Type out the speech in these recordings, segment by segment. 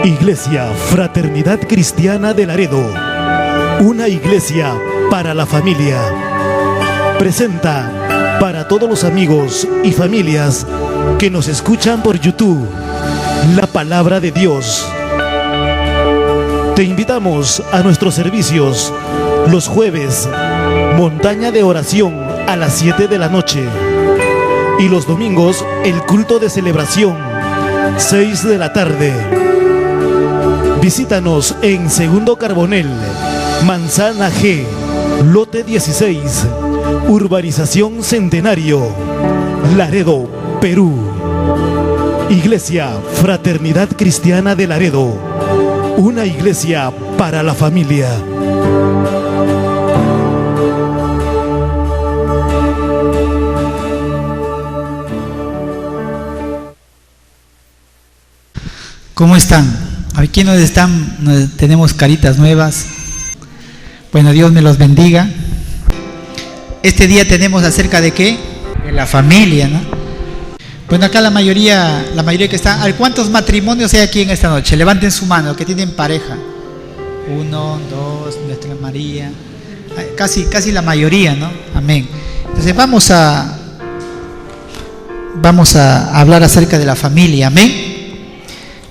Iglesia Fraternidad Cristiana de Laredo, una iglesia para la familia, presenta para todos los amigos y familias que nos escuchan por YouTube, la palabra de Dios. Te invitamos a nuestros servicios los jueves, montaña de oración a las 7 de la noche, y los domingos el culto de celebración, 6 de la tarde. Visítanos en Segundo Carbonel, Manzana G, lote 16, Urbanización Centenario, Laredo, Perú. Iglesia Fraternidad Cristiana de Laredo, una iglesia para la familia. ¿Cómo están? Aquí nos están, tenemos caritas nuevas. Bueno, Dios me los bendiga. Este día tenemos acerca de ¿qué? De la familia, ¿no? Bueno, acá la mayoría que está. ¿Cuántos matrimonios hay aquí en esta noche? Levanten su mano, que tienen pareja. 1, 2, Nuestra María. Casi la mayoría, ¿no? Amén. Entonces vamos a hablar acerca de la familia. Amén.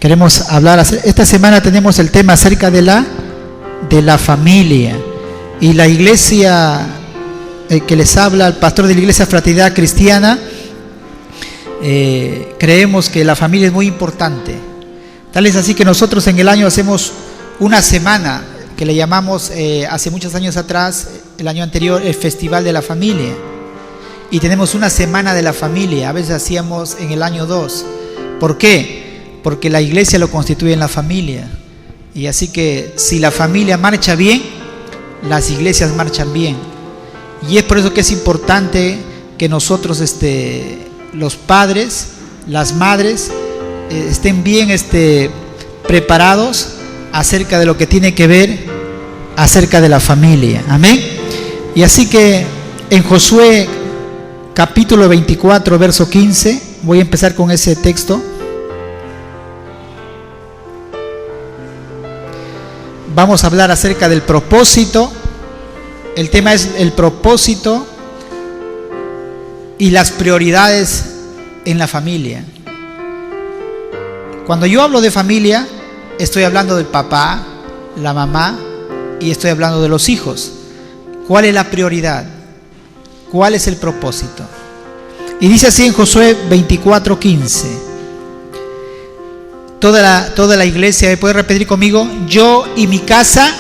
Queremos hablar, esta semana tenemos el tema acerca de la familia. Y la iglesia que les habla, el pastor de la Iglesia Fraternidad Cristiana, creemos que la familia es muy importante. Tal es así que nosotros en el año hacemos una semana que le llamamos, hace muchos años atrás, el año anterior, el Festival de la Familia. Y tenemos una semana de la familia, a veces hacíamos en el año 2. ¿Por qué? Porque la iglesia lo constituye en la familia. Y así que si la familia marcha bien, las iglesias marchan bien. Y es por eso que es importante que nosotros, los padres, las madres, estén bien preparados acerca de lo que tiene que ver acerca de la familia. Amén. Y así que en Josué capítulo 24, verso 15, voy a empezar con ese texto. Vamos a hablar acerca del propósito. El tema es el propósito y las prioridades en la familia. Cuando yo hablo de familia, estoy hablando del papá, la mamá y estoy hablando de los hijos. ¿Cuál es la prioridad? ¿Cuál es el propósito? Y dice así en Josué 24:15. Toda la iglesia, ¿me puede repetir conmigo? Yo y mi casa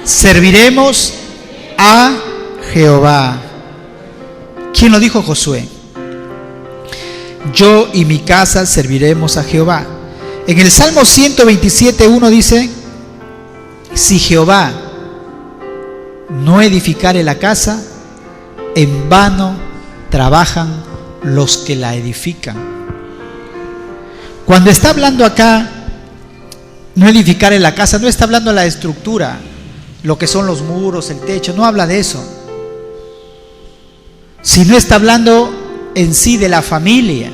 serviremos a Jehová. ¿Quién lo dijo? Josué. Yo y mi casa serviremos a Jehová. En el Salmo 127:1 dice: si Jehová no edificare la casa, en vano trabajan los que la edifican. Cuando está hablando acá, no edificar en la casa, no está hablando de la estructura, lo que son los muros, el techo, no habla de eso. Sino está hablando en sí de la familia.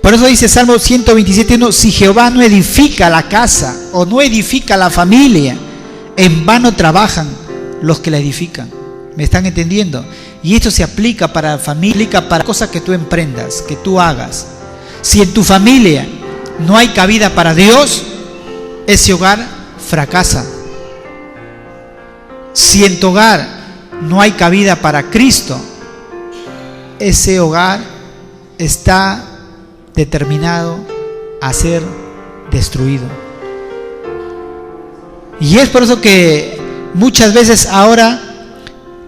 Por eso dice Salmo 127:1, si Jehová no edifica la casa o no edifica la familia, en vano trabajan los que la edifican. ¿Me están entendiendo? Y esto se aplica para la familia, aplica para cosas que tú emprendas, que tú hagas. Si en tu familia no hay cabida para Dios, ese hogar fracasa. Si en tu hogar no hay cabida para Cristo, ese hogar está determinado a ser destruido. Y es por eso que muchas veces ahora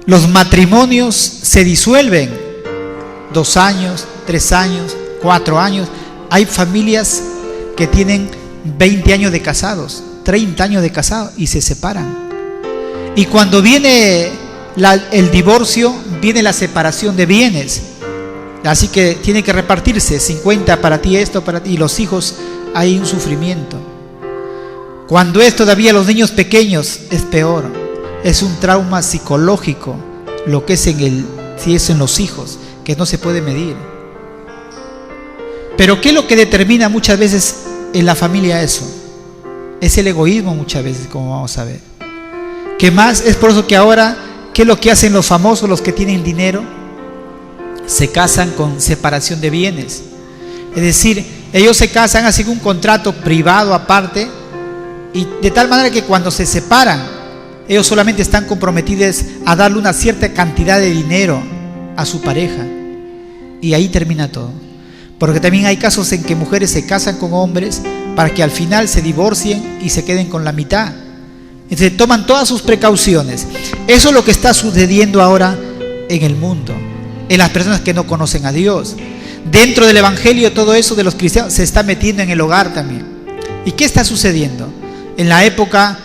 los matrimonios se disuelven. 2 años, 3 años, 4 años. Hay familias que tienen 20 años de casados, 30 años de casados y se separan. Y cuando viene el divorcio, viene la separación de bienes. Así que tiene que repartirse 50 para ti, esto para ti, y los hijos, hay un sufrimiento. Cuando es todavía los niños pequeños, es peor. Es un trauma psicológico lo que es si es en los hijos, que no se puede medir. Pero ¿qué es lo que determina muchas veces en la familia eso? Es el egoísmo muchas veces, como vamos a ver. ¿Qué más? Es por eso que ahora, ¿qué es lo que hacen los famosos, los que tienen dinero? Se casan con separación de bienes. Es decir, ellos se casan, hacen un contrato privado aparte, y de tal manera que cuando se separan, ellos solamente están comprometidos a darle una cierta cantidad de dinero a su pareja, y ahí termina todo. Porque también hay casos en que mujeres se casan con hombres para que al final se divorcien y se queden con la mitad. Entonces toman todas sus precauciones. Eso es lo que está sucediendo ahora en el mundo, en las personas que no conocen a Dios. Dentro del evangelio, todo eso de los cristianos se está metiendo en el hogar también. ¿Y qué está sucediendo? En la época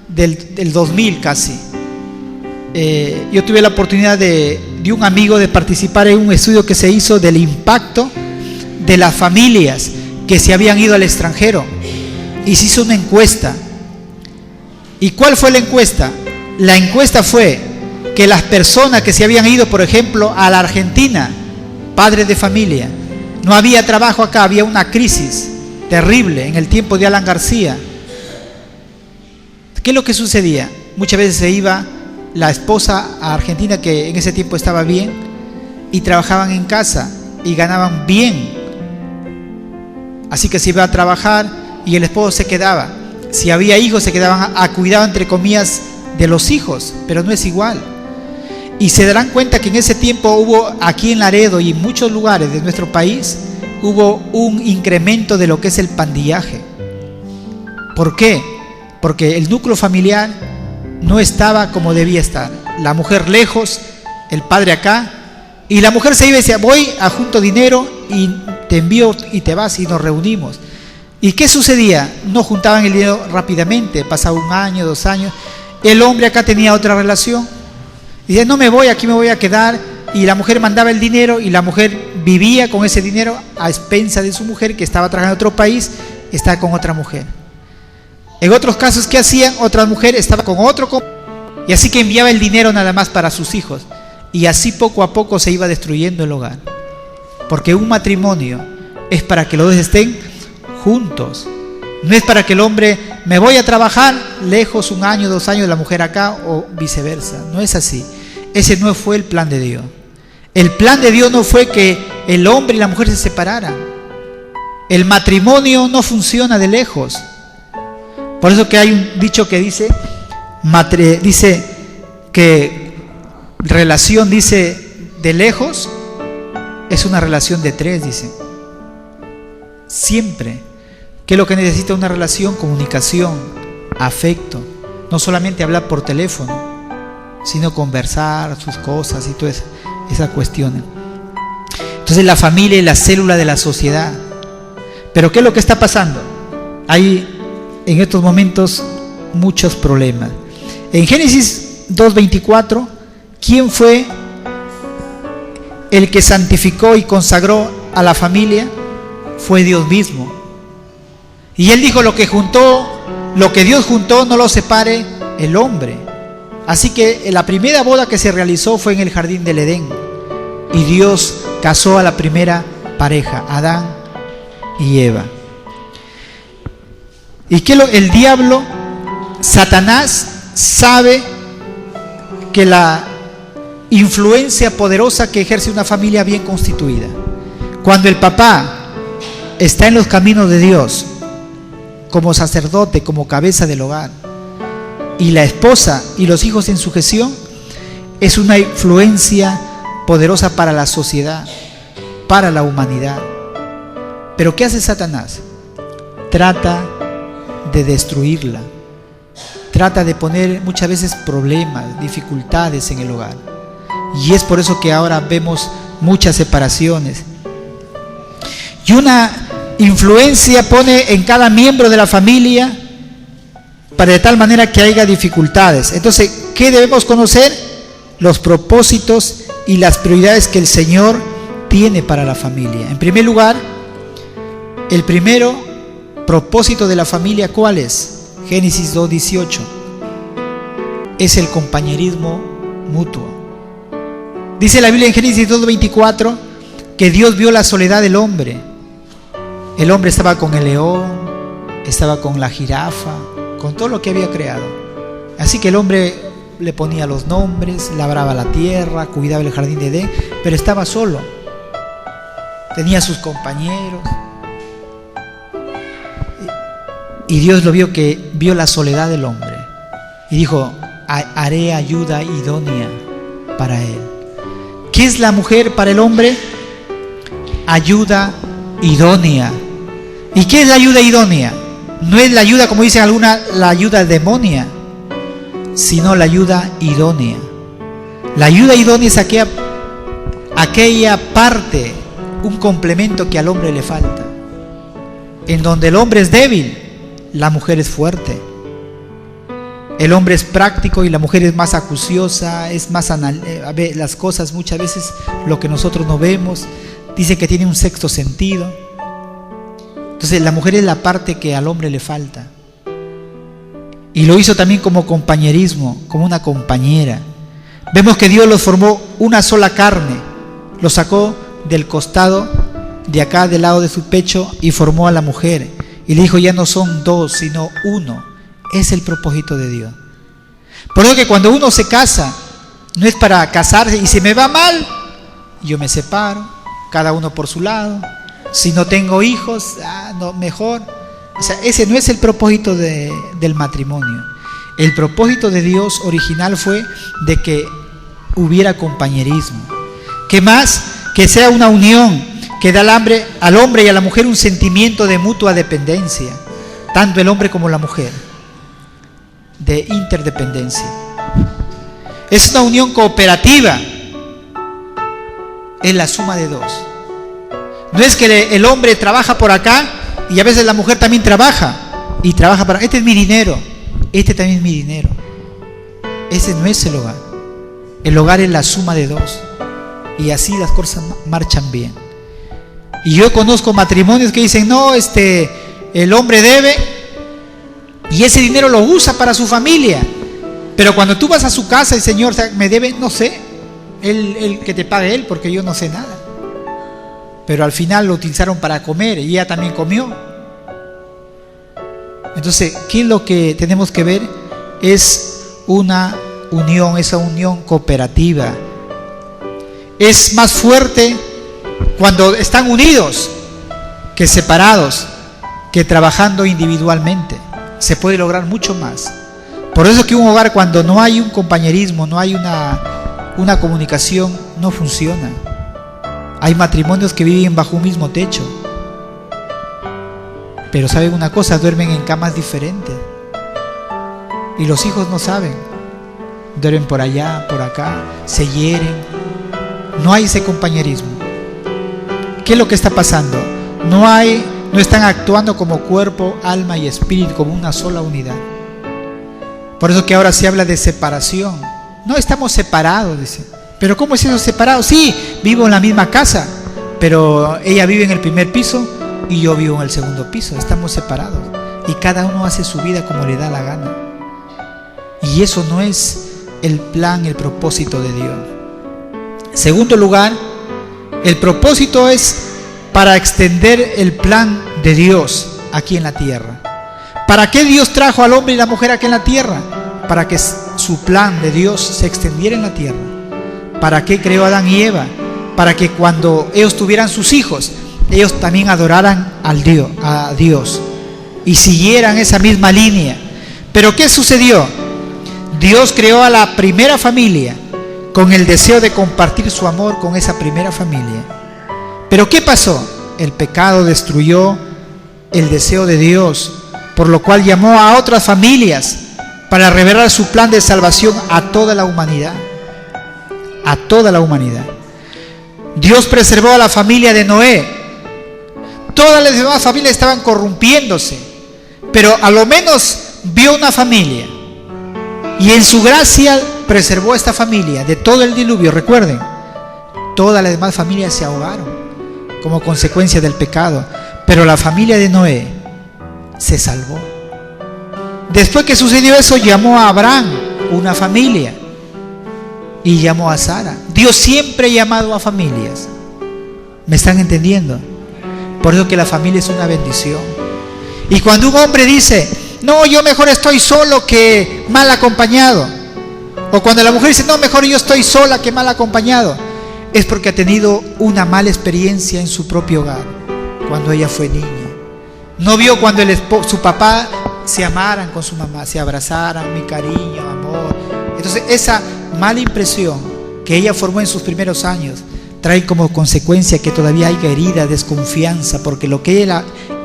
del 2000 casi, yo tuve la oportunidad de un amigo de participar en un estudio que se hizo del impacto de las familias que se habían ido al extranjero, y se hizo una encuesta. ¿Y cuál fue la encuesta? La encuesta fue que las personas que se habían ido, por ejemplo, a la Argentina, padres de familia, no había trabajo acá, había una crisis terrible en el tiempo de Alan García. ¿Qué es lo que sucedía? Muchas veces se iba la esposa a Argentina, que en ese tiempo estaba bien, y trabajaban en casa y ganaban bien. Así que se iba a trabajar y el esposo se quedaba. Si había hijos, se quedaban a cuidar, entre comillas, de los hijos, pero no es igual. Y se darán cuenta que en ese tiempo hubo, aquí en Laredo y en muchos lugares de nuestro país, hubo un incremento de lo que es el pandillaje. ¿Por qué? Porque el núcleo familiar no estaba como debía estar. La mujer lejos, el padre acá, y la mujer se iba y decía: voy a junto dinero y te envío y te vas y nos reunimos. ¿Y qué sucedía? No juntaban el dinero rápidamente, pasaba 1 año, 2 años. El hombre acá tenía otra relación. Y decía: no me voy, aquí me voy a quedar. Y la mujer mandaba el dinero y la mujer vivía con ese dinero a expensa de su mujer, que estaba trabajando en otro país, estaba con otra mujer. En otros casos, ¿qué hacían? Otra mujer estaba con otro, y así que enviaba el dinero nada más para sus hijos. Y así poco a poco se iba destruyendo el hogar. Porque un matrimonio es para que los dos estén juntos. No es para que el hombre, me voy a trabajar lejos 1 año, 2 años, la mujer acá, o viceversa. No es así. Ese no fue el plan de Dios. El plan de Dios no fue que el hombre y la mujer se separaran. El matrimonio no funciona de lejos. Por eso que hay un dicho que dice que relación, dice, de lejos es una relación de 3, dice. Siempre. ¿Qué es lo que necesita una relación? Comunicación, afecto. No solamente hablar por teléfono, sino conversar sus cosas y todas esas cuestiones. Entonces la familia es la célula de la sociedad. Pero ¿qué es lo que está pasando? Hay en estos momentos muchos problemas. En Génesis 2:24, ¿quién fue el que santificó y consagró a la familia? Fue Dios mismo. Y Él dijo: lo que Dios juntó, no lo separe el hombre. Así que la primera boda que se realizó fue en el jardín del Edén. Y Dios casó a la primera pareja, Adán y Eva. ¿Y qué el diablo, Satanás, sabe que la influencia poderosa que ejerce una familia bien constituida, cuando el papá está en los caminos de Dios, como sacerdote, como cabeza del hogar, y la esposa y los hijos en sujeción, es una influencia poderosa para la sociedad, para la humanidad. Pero ¿qué hace Satanás? Trata de destruirla, trata de poner muchas veces problemas, dificultades en el hogar. Y es por eso que ahora vemos muchas separaciones. Y una influencia pone en cada miembro de la familia para de tal manera que haya dificultades. Entonces, ¿qué debemos conocer? Los propósitos y las prioridades que el Señor tiene para la familia. En primer lugar, el primero propósito de la familia, ¿cuál es? Génesis 2:18. Es el compañerismo mutuo. Dice la Biblia en Génesis 2:24 que Dios vio la soledad del hombre. El hombre estaba con el león, estaba con la jirafa, con todo lo que había creado. Así que el hombre le ponía los nombres, labraba la tierra, cuidaba el jardín de Edén, pero estaba solo. Tenía sus compañeros. Y Dios lo vio la soledad del hombre. Y dijo, haré ayuda idónea para él. ¿Qué es la mujer para el hombre? Ayuda idónea. ¿Y qué es la ayuda idónea? No es la ayuda, como dicen algunas, la ayuda demonia, sino la ayuda idónea. La ayuda idónea es aquella parte, un complemento que al hombre le falta. En donde el hombre es débil, la mujer es fuerte. El hombre es práctico y la mujer es más acuciosa, es más ve las cosas muchas veces, lo que nosotros no vemos. Dice que tiene un sexto sentido. Entonces la mujer es la parte que al hombre le falta. Y lo hizo también como compañerismo, como una compañera. Vemos que Dios los formó una sola carne, los sacó del costado, de acá, del lado de su pecho, y formó a la mujer. Y le dijo, ya no son dos, sino uno. Es el propósito de Dios. Por eso que cuando uno se casa, no es para casarse y si me va mal, yo me separo, cada uno por su lado. Si no tengo hijos, no, mejor. O sea, ese no es el propósito del matrimonio. El propósito de Dios original fue de que hubiera compañerismo. ¿Qué más? Que sea una unión que da al hombre y a la mujer un sentimiento de mutua dependencia, tanto el hombre como la mujer, de interdependencia. Es una unión cooperativa, es la suma de dos. No es que el hombre trabaja por acá y a veces la mujer también trabaja y trabaja para, este es mi dinero, este también es mi dinero. Ese no es el hogar. El hogar es la suma de dos y así las cosas marchan bien. Y yo conozco matrimonios que dicen, no, el hombre debe y ese dinero lo usa para su familia, pero cuando tú vas a su casa el Señor me debe, no sé, él que te pague él, porque yo no sé nada. Pero al final lo utilizaron para comer y ella también comió. Entonces, ¿qué es lo que tenemos que ver? Es una unión, esa unión cooperativa. Es más fuerte cuando están unidos que separados, que trabajando individualmente. Se puede lograr mucho más. Por eso que un hogar, cuando no hay un compañerismo, no hay una comunicación, no funciona. Hay matrimonios que viven bajo un mismo techo, pero saben una cosa, duermen en camas diferentes y los hijos no saben, duermen por allá, por acá, se hieren. No hay ese compañerismo. ¿Qué es lo que está pasando? No están actuando como cuerpo, alma y espíritu, como una sola unidad. Por eso que ahora se habla de separación. No estamos separados, dice. ¿Pero cómo es eso separado? Sí, vivo en la misma casa, pero ella vive en el primer piso y yo vivo en el segundo piso. Estamos separados y cada uno hace su vida como le da la gana. Y eso no es el plan, el propósito de Dios. Segundo lugar, el propósito es para extender el plan de Dios aquí en la tierra. ¿Para qué Dios trajo al hombre y la mujer aquí en la tierra? Para que su plan de Dios se extendiera en la tierra. ¿Para qué creó a Adán y Eva? Para que cuando ellos tuvieran sus hijos, ellos también adoraran a Dios y siguieran esa misma línea. Pero ¿qué sucedió? Dios creó a la primera familia con el deseo de compartir su amor con esa primera familia. Pero ¿qué pasó? El pecado destruyó el deseo de Dios, por lo cual llamó a otras familias para revelar su plan de salvación a toda la humanidad. A toda la humanidad. Dios preservó a la familia de Noé. Todas las demás familias estaban corrompiéndose, pero a lo menos vio una familia y en su gracia preservó a esta familia de todo el diluvio. Recuerden, todas las demás familias se ahogaron como consecuencia del pecado, pero la familia de Noé se salvó. Después que sucedió eso, llamó a Abraham, una familia, y llamó a Sara. Dios siempre ha llamado a familias. ¿Me están entendiendo? Por eso que la familia es una bendición. Y cuando un hombre dice, no, yo mejor estoy solo que mal acompañado, o cuando la mujer dice, no, mejor yo estoy sola que mal acompañado, es porque ha tenido una mala experiencia en su propio hogar, cuando ella fue niña. No vio cuando su papá se amaran con su mamá, se abrazaran, mi cariño, amor. Entonces esa mala impresión que ella formó en sus primeros años trae como consecuencia que todavía hay herida, desconfianza, porque lo que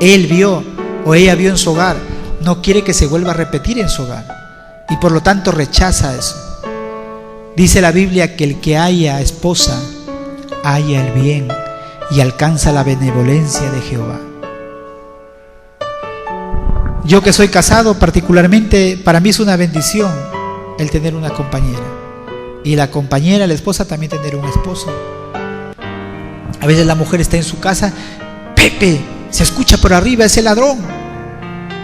él vio o ella vio en su hogar no quiere que se vuelva a repetir en su hogar, y por lo tanto rechaza eso. Dice la Biblia que el que haya esposa haya el bien y alcanza la benevolencia de Jehová. Yo que soy casado, particularmente, para mí es una bendición el tener una compañera, y la compañera, la esposa, también tener un esposo. A veces la mujer está en su casa, Pepe, se escucha por arriba ese ladrón,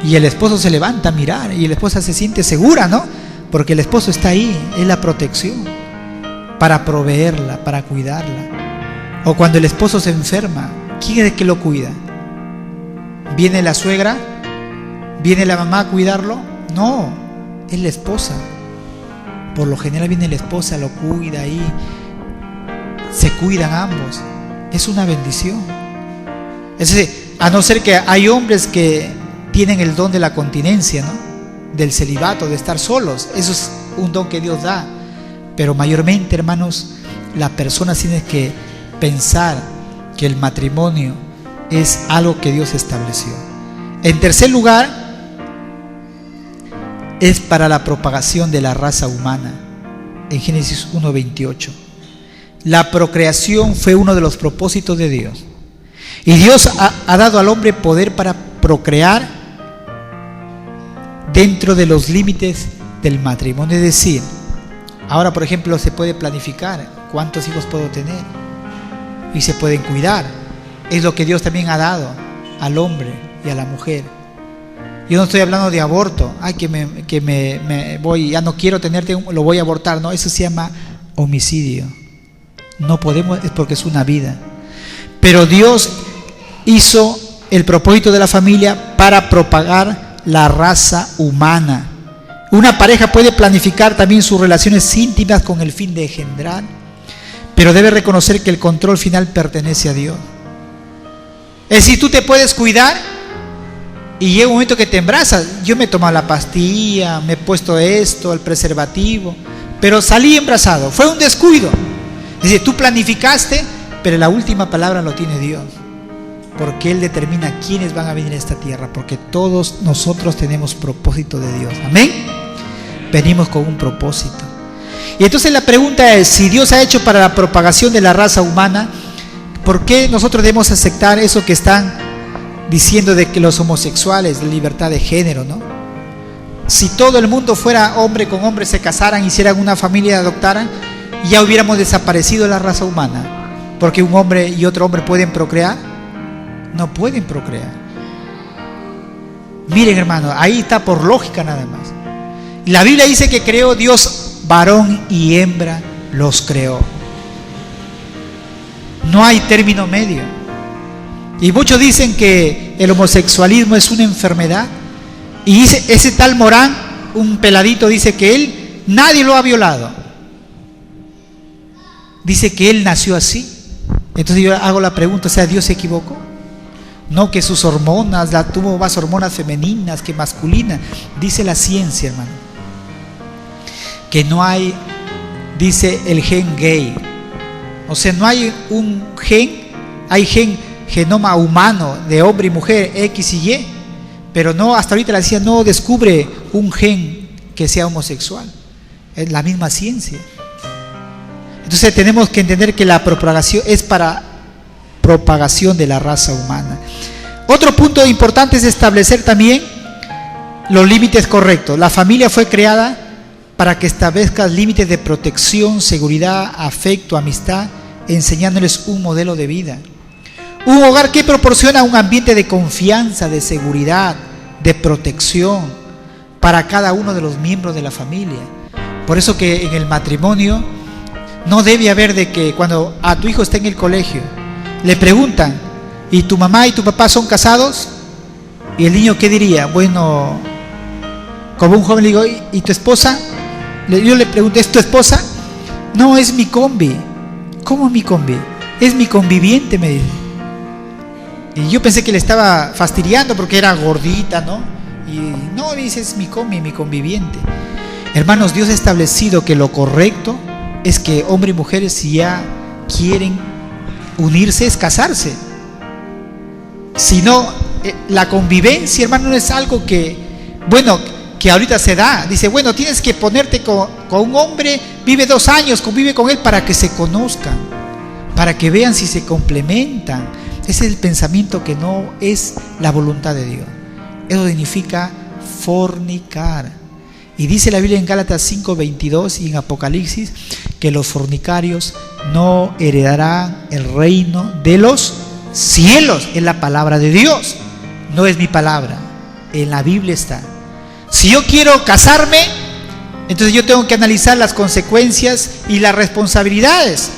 y el esposo se levanta a mirar, y la esposa se siente segura, ¿no? Porque el esposo está ahí, es la protección, para proveerla, para cuidarla. O cuando el esposo se enferma, ¿quién es el que lo cuida? ¿Viene la suegra? ¿Viene la mamá a cuidarlo? No, es la esposa. Por lo general viene la esposa, lo cuida ahí, se cuidan ambos. Es una bendición. Es decir, a no ser que hay hombres que tienen el don de la continencia, ¿no? Del celibato, de estar solos. Eso es un don que Dios da. Pero mayormente, hermanos, la persona tiene que pensar que el matrimonio es algo que Dios estableció. En tercer lugar, es para la propagación de la raza humana. En Génesis 1:28. La procreación fue uno de los propósitos de Dios. Y Dios ha dado al hombre poder para procrear dentro de los límites del matrimonio. Es decir, ahora por ejemplo se puede planificar cuántos hijos puedo tener y se pueden cuidar. Es lo que Dios también ha dado al hombre y a la mujer. Yo no estoy hablando de aborto, que me voy, ya no quiero tenerte, lo voy a abortar. No, eso se llama homicidio. No podemos, es porque es una vida. Pero Dios hizo el propósito de la familia para propagar la raza humana. Una pareja puede planificar también sus relaciones íntimas con el fin de engendrar, pero debe reconocer que el control final pertenece a Dios. Es decir, tú te puedes cuidar y llega un momento que te embarazas. Yo me he tomado la pastilla, me he puesto esto, el preservativo, pero salí embarazado. Fue un descuido. Es decir, tú planificaste, pero la última palabra lo tiene Dios, porque Él determina quiénes van a venir a esta tierra, porque todos nosotros tenemos propósito de Dios. Amén. Venimos con un propósito. Y entonces la pregunta es, si Dios ha hecho para la propagación de la raza humana, ¿por qué nosotros debemos aceptar eso que están diciendo de que los homosexuales, de libertad de género, ¿no? Si todo el mundo fuera hombre con hombre, se casaran, hicieran una familia y adoptaran, ya hubiéramos desaparecido la raza humana. Porque un hombre y otro hombre pueden procrear. No pueden procrear. Miren, hermano, ahí está por lógica nada más. La Biblia dice que creó Dios varón y hembra, los creó. No hay término medio. Y muchos dicen que el homosexualismo es una enfermedad. Y dice, ese tal Morán, un peladito, dice que él, nadie lo ha violado. Dice que él nació así. Entonces yo hago la pregunta, o sea, ¿Dios se equivocó? No, que sus hormonas, tuvo más hormonas femeninas que masculinas. Dice la ciencia, hermano, que no hay, dice el gen gay. O sea, no hay un gen, hay genoma humano de hombre y mujer, X y Y, pero no, hasta ahorita la ciencia no descubre un gen que sea homosexual. Es la misma ciencia. Entonces tenemos que entender que la propagación es para propagación de la raza humana. Otro punto importante es establecer también los límites correctos. La familia fue creada para que establezca límites de protección, seguridad, afecto, amistad, enseñándoles un modelo de vida. Un hogar que proporciona un ambiente de confianza, de seguridad, de protección para cada uno de los miembros de la familia. Por eso que en el matrimonio no debe haber de que cuando a tu hijo esté en el colegio, le preguntan, ¿y tu mamá y tu papá son casados? ¿Y el niño qué diría? Bueno, como un joven le digo, ¿y tu esposa? Yo le pregunté, ¿es tu esposa? No, es mi combi. ¿Cómo mi combi? Es mi conviviente, me dice. Y yo pensé que le estaba fastidiando porque era gordita, ¿no? Y no, dice, es mi combi, mi conviviente. Hermanos, Dios ha establecido que lo correcto es que hombre y mujeres, si ya quieren unirse, es casarse. Si no, la convivencia, hermano, no es algo que, bueno, que ahorita se da. Dice, bueno, tienes que ponerte con un hombre, vive 2 años, convive con él para que se conozcan, para que vean si se complementan. Ese es el pensamiento que no es la voluntad de Dios. Eso significa fornicar. Y dice la Biblia en Gálatas 5:22 y en Apocalipsis que los fornicarios no heredarán el reino de los cielos. Es la palabra de Dios, no es mi palabra. En la Biblia está. Si yo quiero casarme, entonces yo tengo que analizar las consecuencias y las responsabilidades.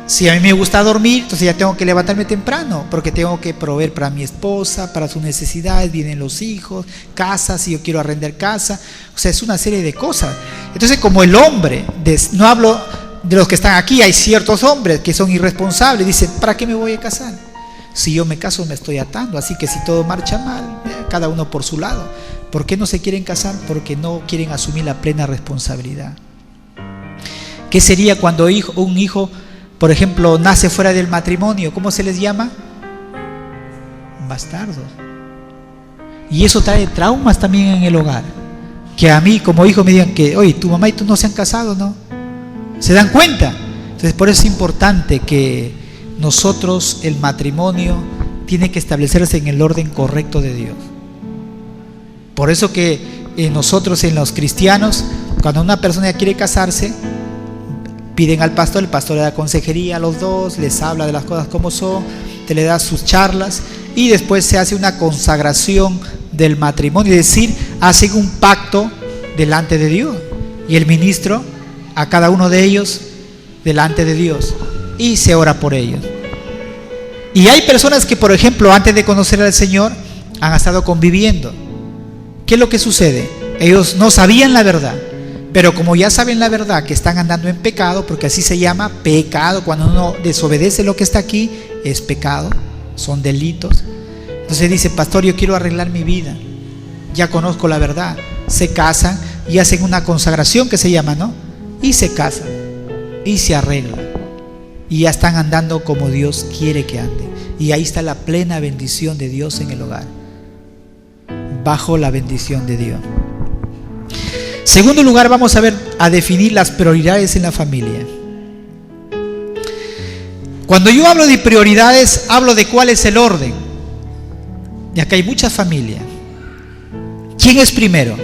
Si a mí me gusta dormir, entonces ya tengo que levantarme temprano, porque tengo que proveer para mi esposa, para sus necesidades, vienen los hijos, casa, si yo quiero arrendar casa. O sea, es una serie de cosas. Entonces, como el hombre, no hablo de los que están aquí, hay ciertos hombres que son irresponsables, dicen, ¿para qué me voy a casar? Si yo me caso me estoy atando, así que si todo marcha mal, cada uno por su lado. ¿Por qué no se quieren casar? Porque no quieren asumir la plena responsabilidad. ¿Qué sería cuando un hijo, por ejemplo, nace fuera del matrimonio? ¿Cómo se les llama? Bastardos. Y eso trae traumas también en el hogar. Que a mí como hijo me digan que, oye, tu mamá y tú no se han casado, ¿no? ¿Se dan cuenta? Entonces por eso es importante que nosotros, el matrimonio tiene que establecerse en el orden correcto de Dios. Por eso que nosotros, en los cristianos, cuando una persona quiere casarse, piden al pastor, el pastor le da consejería a los dos, les habla de las cosas como son, te le da sus charlas y después se hace una consagración del matrimonio, es decir, hacen un pacto delante de Dios y el ministro a cada uno de ellos delante de Dios y se ora por ellos. Y hay personas que, por ejemplo, antes de conocer al Señor han estado conviviendo. ¿Qué es lo que sucede? Ellos no sabían la verdad, pero como ya saben la verdad, que están andando en pecado, porque así se llama pecado, cuando uno desobedece lo que está aquí, es pecado, son delitos. Entonces dice, pastor, yo quiero arreglar mi vida, ya conozco la verdad. Se casan y hacen una consagración que se llama, ¿no? Y se casan y se arreglan y ya están andando como Dios quiere que anden. Y ahí está la plena bendición de Dios en el hogar, bajo la bendición de Dios. Segundo lugar, vamos a definir las prioridades en la familia. Cuando yo hablo de prioridades, hablo de cuál es el orden. Y acá hay muchas familias. ¿Quién es primero?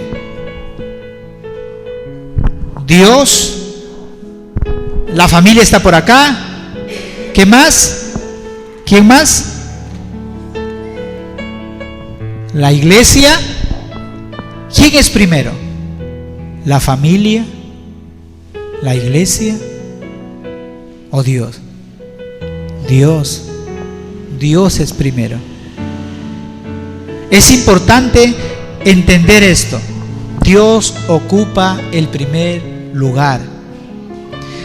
Dios. La familia está por acá. ¿Qué más? ¿Quién más? La iglesia. ¿Quién es primero? ¿La familia? ¿La iglesia? ¿O Dios? Dios. Dios es primero. Es importante entender esto. Dios ocupa el primer lugar.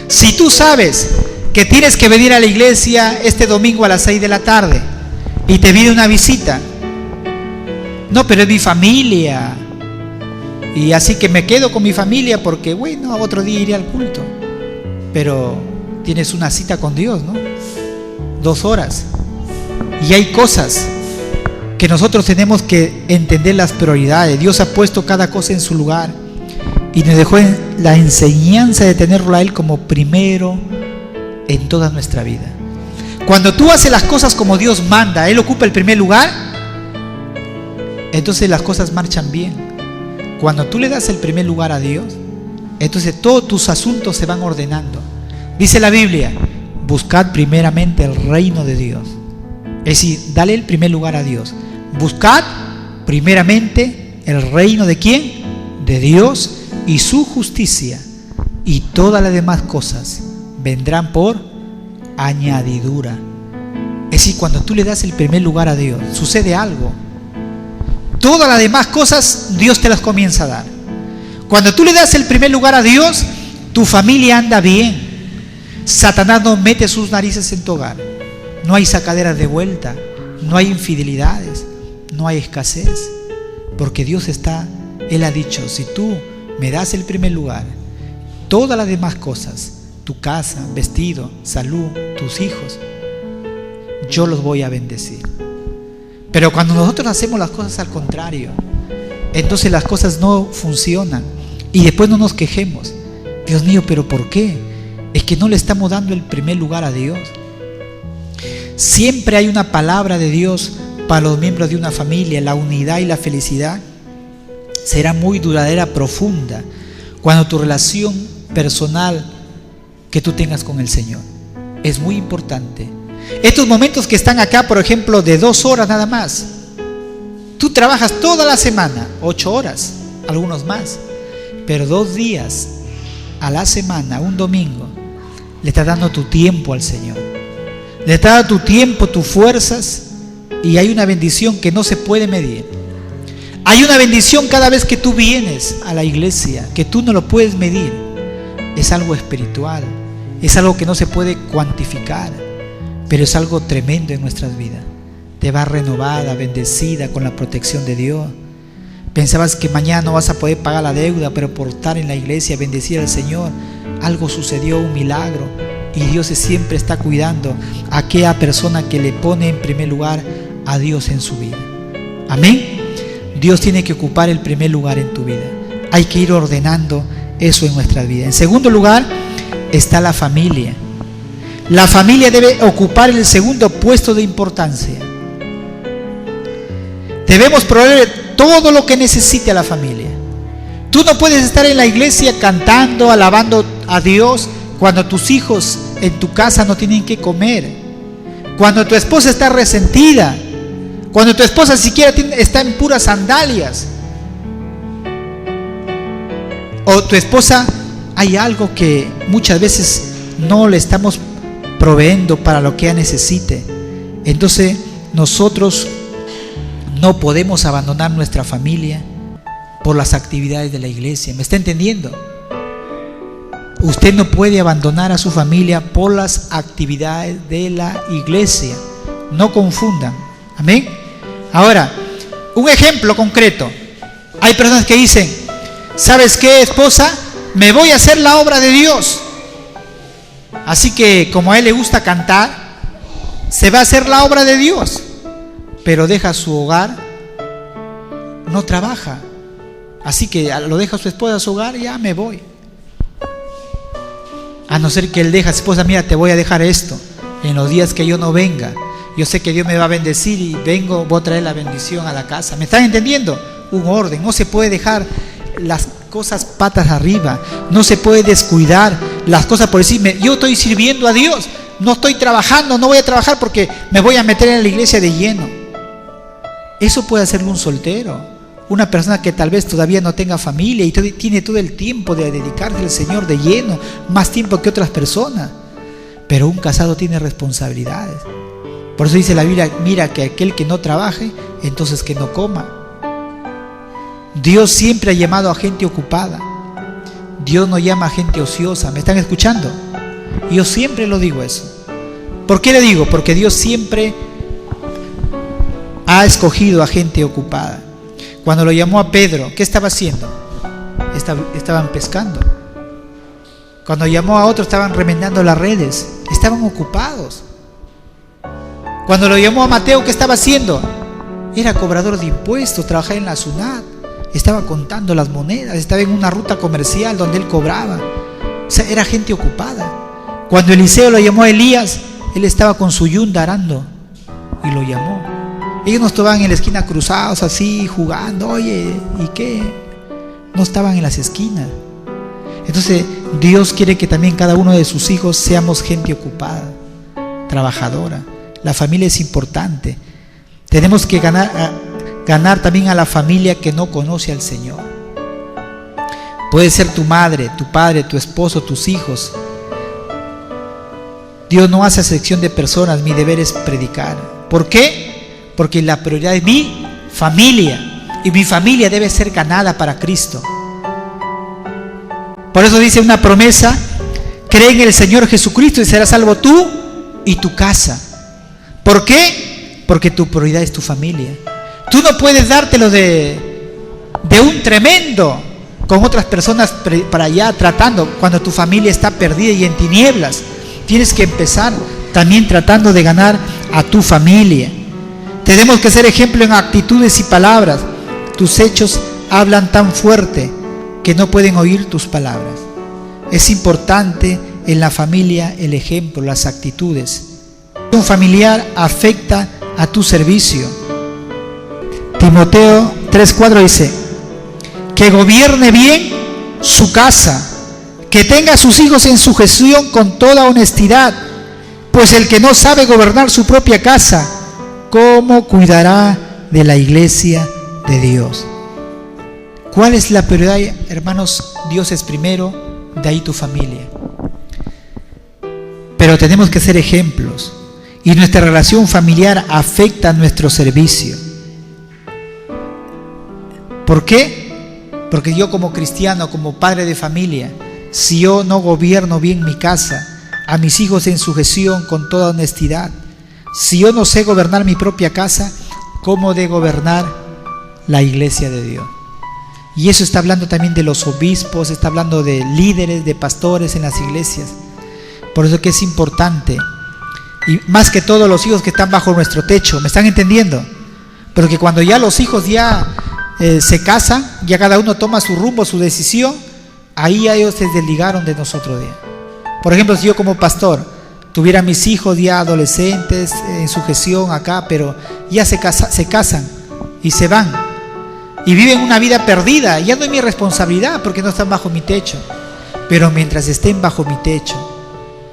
Si tú sabes que tienes que venir a la iglesia este domingo a las 6 de la tarde y te viene una visita, no, pero es mi familia, y así que me quedo con mi familia porque, bueno, otro día iré al culto, pero tienes una cita con Dios, ¿no? 2 horas. Y hay cosas que nosotros tenemos que entender las prioridades. Dios ha puesto cada cosa en su lugar y nos dejó la enseñanza de tenerlo a Él como primero en toda nuestra vida. Cuando tú haces las cosas como Dios manda, Él ocupa el primer lugar, entonces las cosas marchan bien. Cuando tú le das el primer lugar a Dios, entonces todos tus asuntos se van ordenando. Dice la Biblia, buscad primeramente el reino de Dios. Es decir, dale el primer lugar a Dios. Buscad primeramente el reino ¿de quién? De Dios y su justicia, y todas las demás cosas vendrán por añadidura. Es decir, cuando tú le das el primer lugar a Dios, sucede algo. todas las demás cosas Dios te las comienza a dar. Cuando tú le das el primer lugar a Dios, tu familia anda bien. Satanás no mete sus narices en tu hogar. No hay sacaderas de vuelta, no hay infidelidades, no hay escasez, porque Dios está, Él ha dicho, si tú me das el primer lugar, todas las demás cosas, tu casa, vestido, salud, tus hijos, yo los voy a bendecir. Pero cuando nosotros hacemos las cosas al contrario, entonces las cosas no funcionan y después no nos quejemos. Dios mío, ¿pero por qué? Es que no le estamos dando el primer lugar a Dios. Siempre hay una palabra de Dios para los miembros de una familia. La unidad y la felicidad será muy duradera, profunda, cuando tu relación personal que tú tengas con el Señor es muy importante. Estos momentos que están acá, por ejemplo, de 2 horas nada más, tú trabajas toda la semana, 8 horas, algunos más, pero 2 días a la semana, un domingo, le estás dando tu tiempo al Señor, le estás dando tu tiempo, tus fuerzas, y hay una bendición que no se puede medir. Hay una bendición cada vez que tú vienes a la iglesia, que tú no lo puedes medir. Es algo espiritual, es algo que no se puede cuantificar, pero es algo tremendo en nuestras vidas. Te vas renovada, bendecida con la protección de Dios. Pensabas que mañana no vas a poder pagar la deuda, pero por estar en la iglesia, bendecir al Señor, algo sucedió, un milagro. Y Dios siempre está cuidando a aquella persona que le pone en primer lugar a Dios en su vida. Amén. Dios tiene que ocupar el primer lugar en tu vida. Hay que ir ordenando eso en nuestras vidas. En segundo lugar está la familia. La familia debe ocupar el segundo puesto de importancia. Debemos proveer todo lo que necesite a la familia. Tú no puedes estar en la iglesia cantando, alabando a Dios cuando tus hijos en tu casa no tienen que comer, cuando tu esposa está resentida, cuando tu esposa siquiera está en puras sandalias, o tu esposa hay algo que muchas veces no le estamos proveyendo para lo que ella necesite. Entonces nosotros no podemos abandonar nuestra familia por las actividades de la iglesia. ¿Me está entendiendo? Usted no puede abandonar a su familia por las actividades de la iglesia. No confundan. Amén. Ahora, un ejemplo concreto. Hay personas que dicen, ¿sabes qué, esposa? Me voy a hacer la obra de Dios. Así que como a él le gusta cantar, se va a hacer la obra de Dios, pero deja su hogar, no trabaja. Así que lo deja su esposa a su hogar, ya me voy. A no ser que él deja a su esposa, mira, te voy a dejar esto en los días que yo no venga. Yo sé que Dios me va a bendecir y vengo, voy a traer la bendición a la casa. ¿Me están entendiendo? Un orden. No se puede dejar las cosas patas arriba. No se puede descuidar las cosas por decirme, yo estoy sirviendo a Dios, no estoy trabajando, no voy a trabajar porque me voy a meter en la iglesia de lleno. Eso puede hacerlo un soltero. Una persona que tal vez todavía no tenga familia y tiene todo el tiempo de dedicarse al Señor de lleno, más tiempo que otras personas. Pero un casado tiene responsabilidades. Por eso dice la Biblia, mira que aquel que no trabaje, entonces que no coma. Dios siempre ha llamado a gente ocupada. Dios no llama a gente ociosa. ¿Me están escuchando? Yo siempre lo digo eso. ¿Por qué le digo? Porque Dios siempre ha escogido a gente ocupada. Cuando lo llamó a Pedro, ¿qué estaba haciendo? Estaban pescando. Cuando llamó a otro, estaban remendando las redes. Estaban ocupados. Cuando lo llamó a Mateo, ¿qué estaba haciendo? Era cobrador de impuestos, trabajaba en la SUNAT, estaba contando las monedas, estaba en una ruta comercial donde él cobraba. O sea, era gente ocupada. Cuando Eliseo lo llamó a Elías, él estaba con su yunda arando y lo llamó. Ellos no estaban en la esquina cruzados así, jugando, oye, ¿y qué? No estaban en las esquinas. Entonces, Dios quiere que también cada uno de sus hijos seamos gente ocupada, trabajadora. La familia es importante. Tenemos que ganar también a la familia que no conoce al Señor. Puede ser tu madre, tu padre, tu esposo, tus hijos. Dios no hace acepción de personas. Mi deber es predicar. ¿Por qué? Porque la prioridad es mi familia. y mi familia debe ser ganada para Cristo. Por eso dice una promesa: cree en el Señor Jesucristo y serás salvo tú y tu casa. ¿Por qué? Porque tu prioridad es tu familia. Tú no puedes dártelo de un tremendo con otras personas para allá tratando cuando tu familia está perdida y en tinieblas. Tienes que empezar también tratando de ganar a tu familia. Tenemos que ser ejemplo en actitudes y palabras. Tus hechos hablan tan fuerte que no pueden oír tus palabras. Es importante en la familia el ejemplo, las actitudes. Un familiar afecta a tu servicio. Timoteo 3:4 dice: que gobierne bien su casa, que tenga a sus hijos en sujeción con toda honestidad, pues el que no sabe gobernar su propia casa, ¿cómo cuidará de la iglesia de Dios? ¿Cuál es la prioridad, hermanos? Dios es primero, de ahí tu familia. Pero tenemos que ser ejemplos, y nuestra relación familiar afecta a nuestro servicio. ¿Por qué? Porque yo como cristiano, como padre de familia, si yo no gobierno bien mi casa, a mis hijos en sujeción con toda honestidad, si yo no sé gobernar mi propia casa, ¿cómo de gobernar la iglesia de Dios? Y eso está hablando también de los obispos, está hablando de líderes, de pastores en las iglesias. Por eso que es importante, y más que todos los hijos que están bajo nuestro techo, ¿me están entendiendo? Pero que cuando ya los hijos ya se casan, ya cada uno toma su rumbo, su decisión, ahí ya ellos se desligaron de nosotros ya. Por ejemplo, si yo como pastor tuviera mis hijos ya adolescentes en sujeción acá, pero ya se casan y se van y viven una vida perdida, ya no es mi responsabilidad porque no están bajo mi techo. Pero mientras estén bajo mi techo,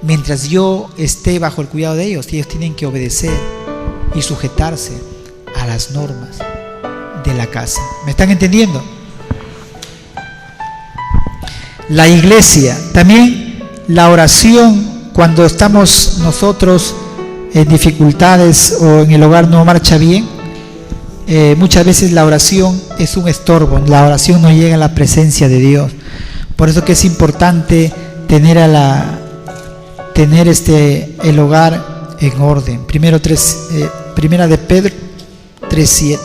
mientras yo esté bajo el cuidado de ellos tienen que obedecer y sujetarse a las normas de la casa. ¿Me están entendiendo? La iglesia, también la oración, cuando estamos nosotros en dificultades o en el hogar no marcha bien, muchas veces la oración es un estorbo, la oración no llega a la presencia de Dios. Por eso que es importante tener el hogar en orden. Primera de Pedro 3:7.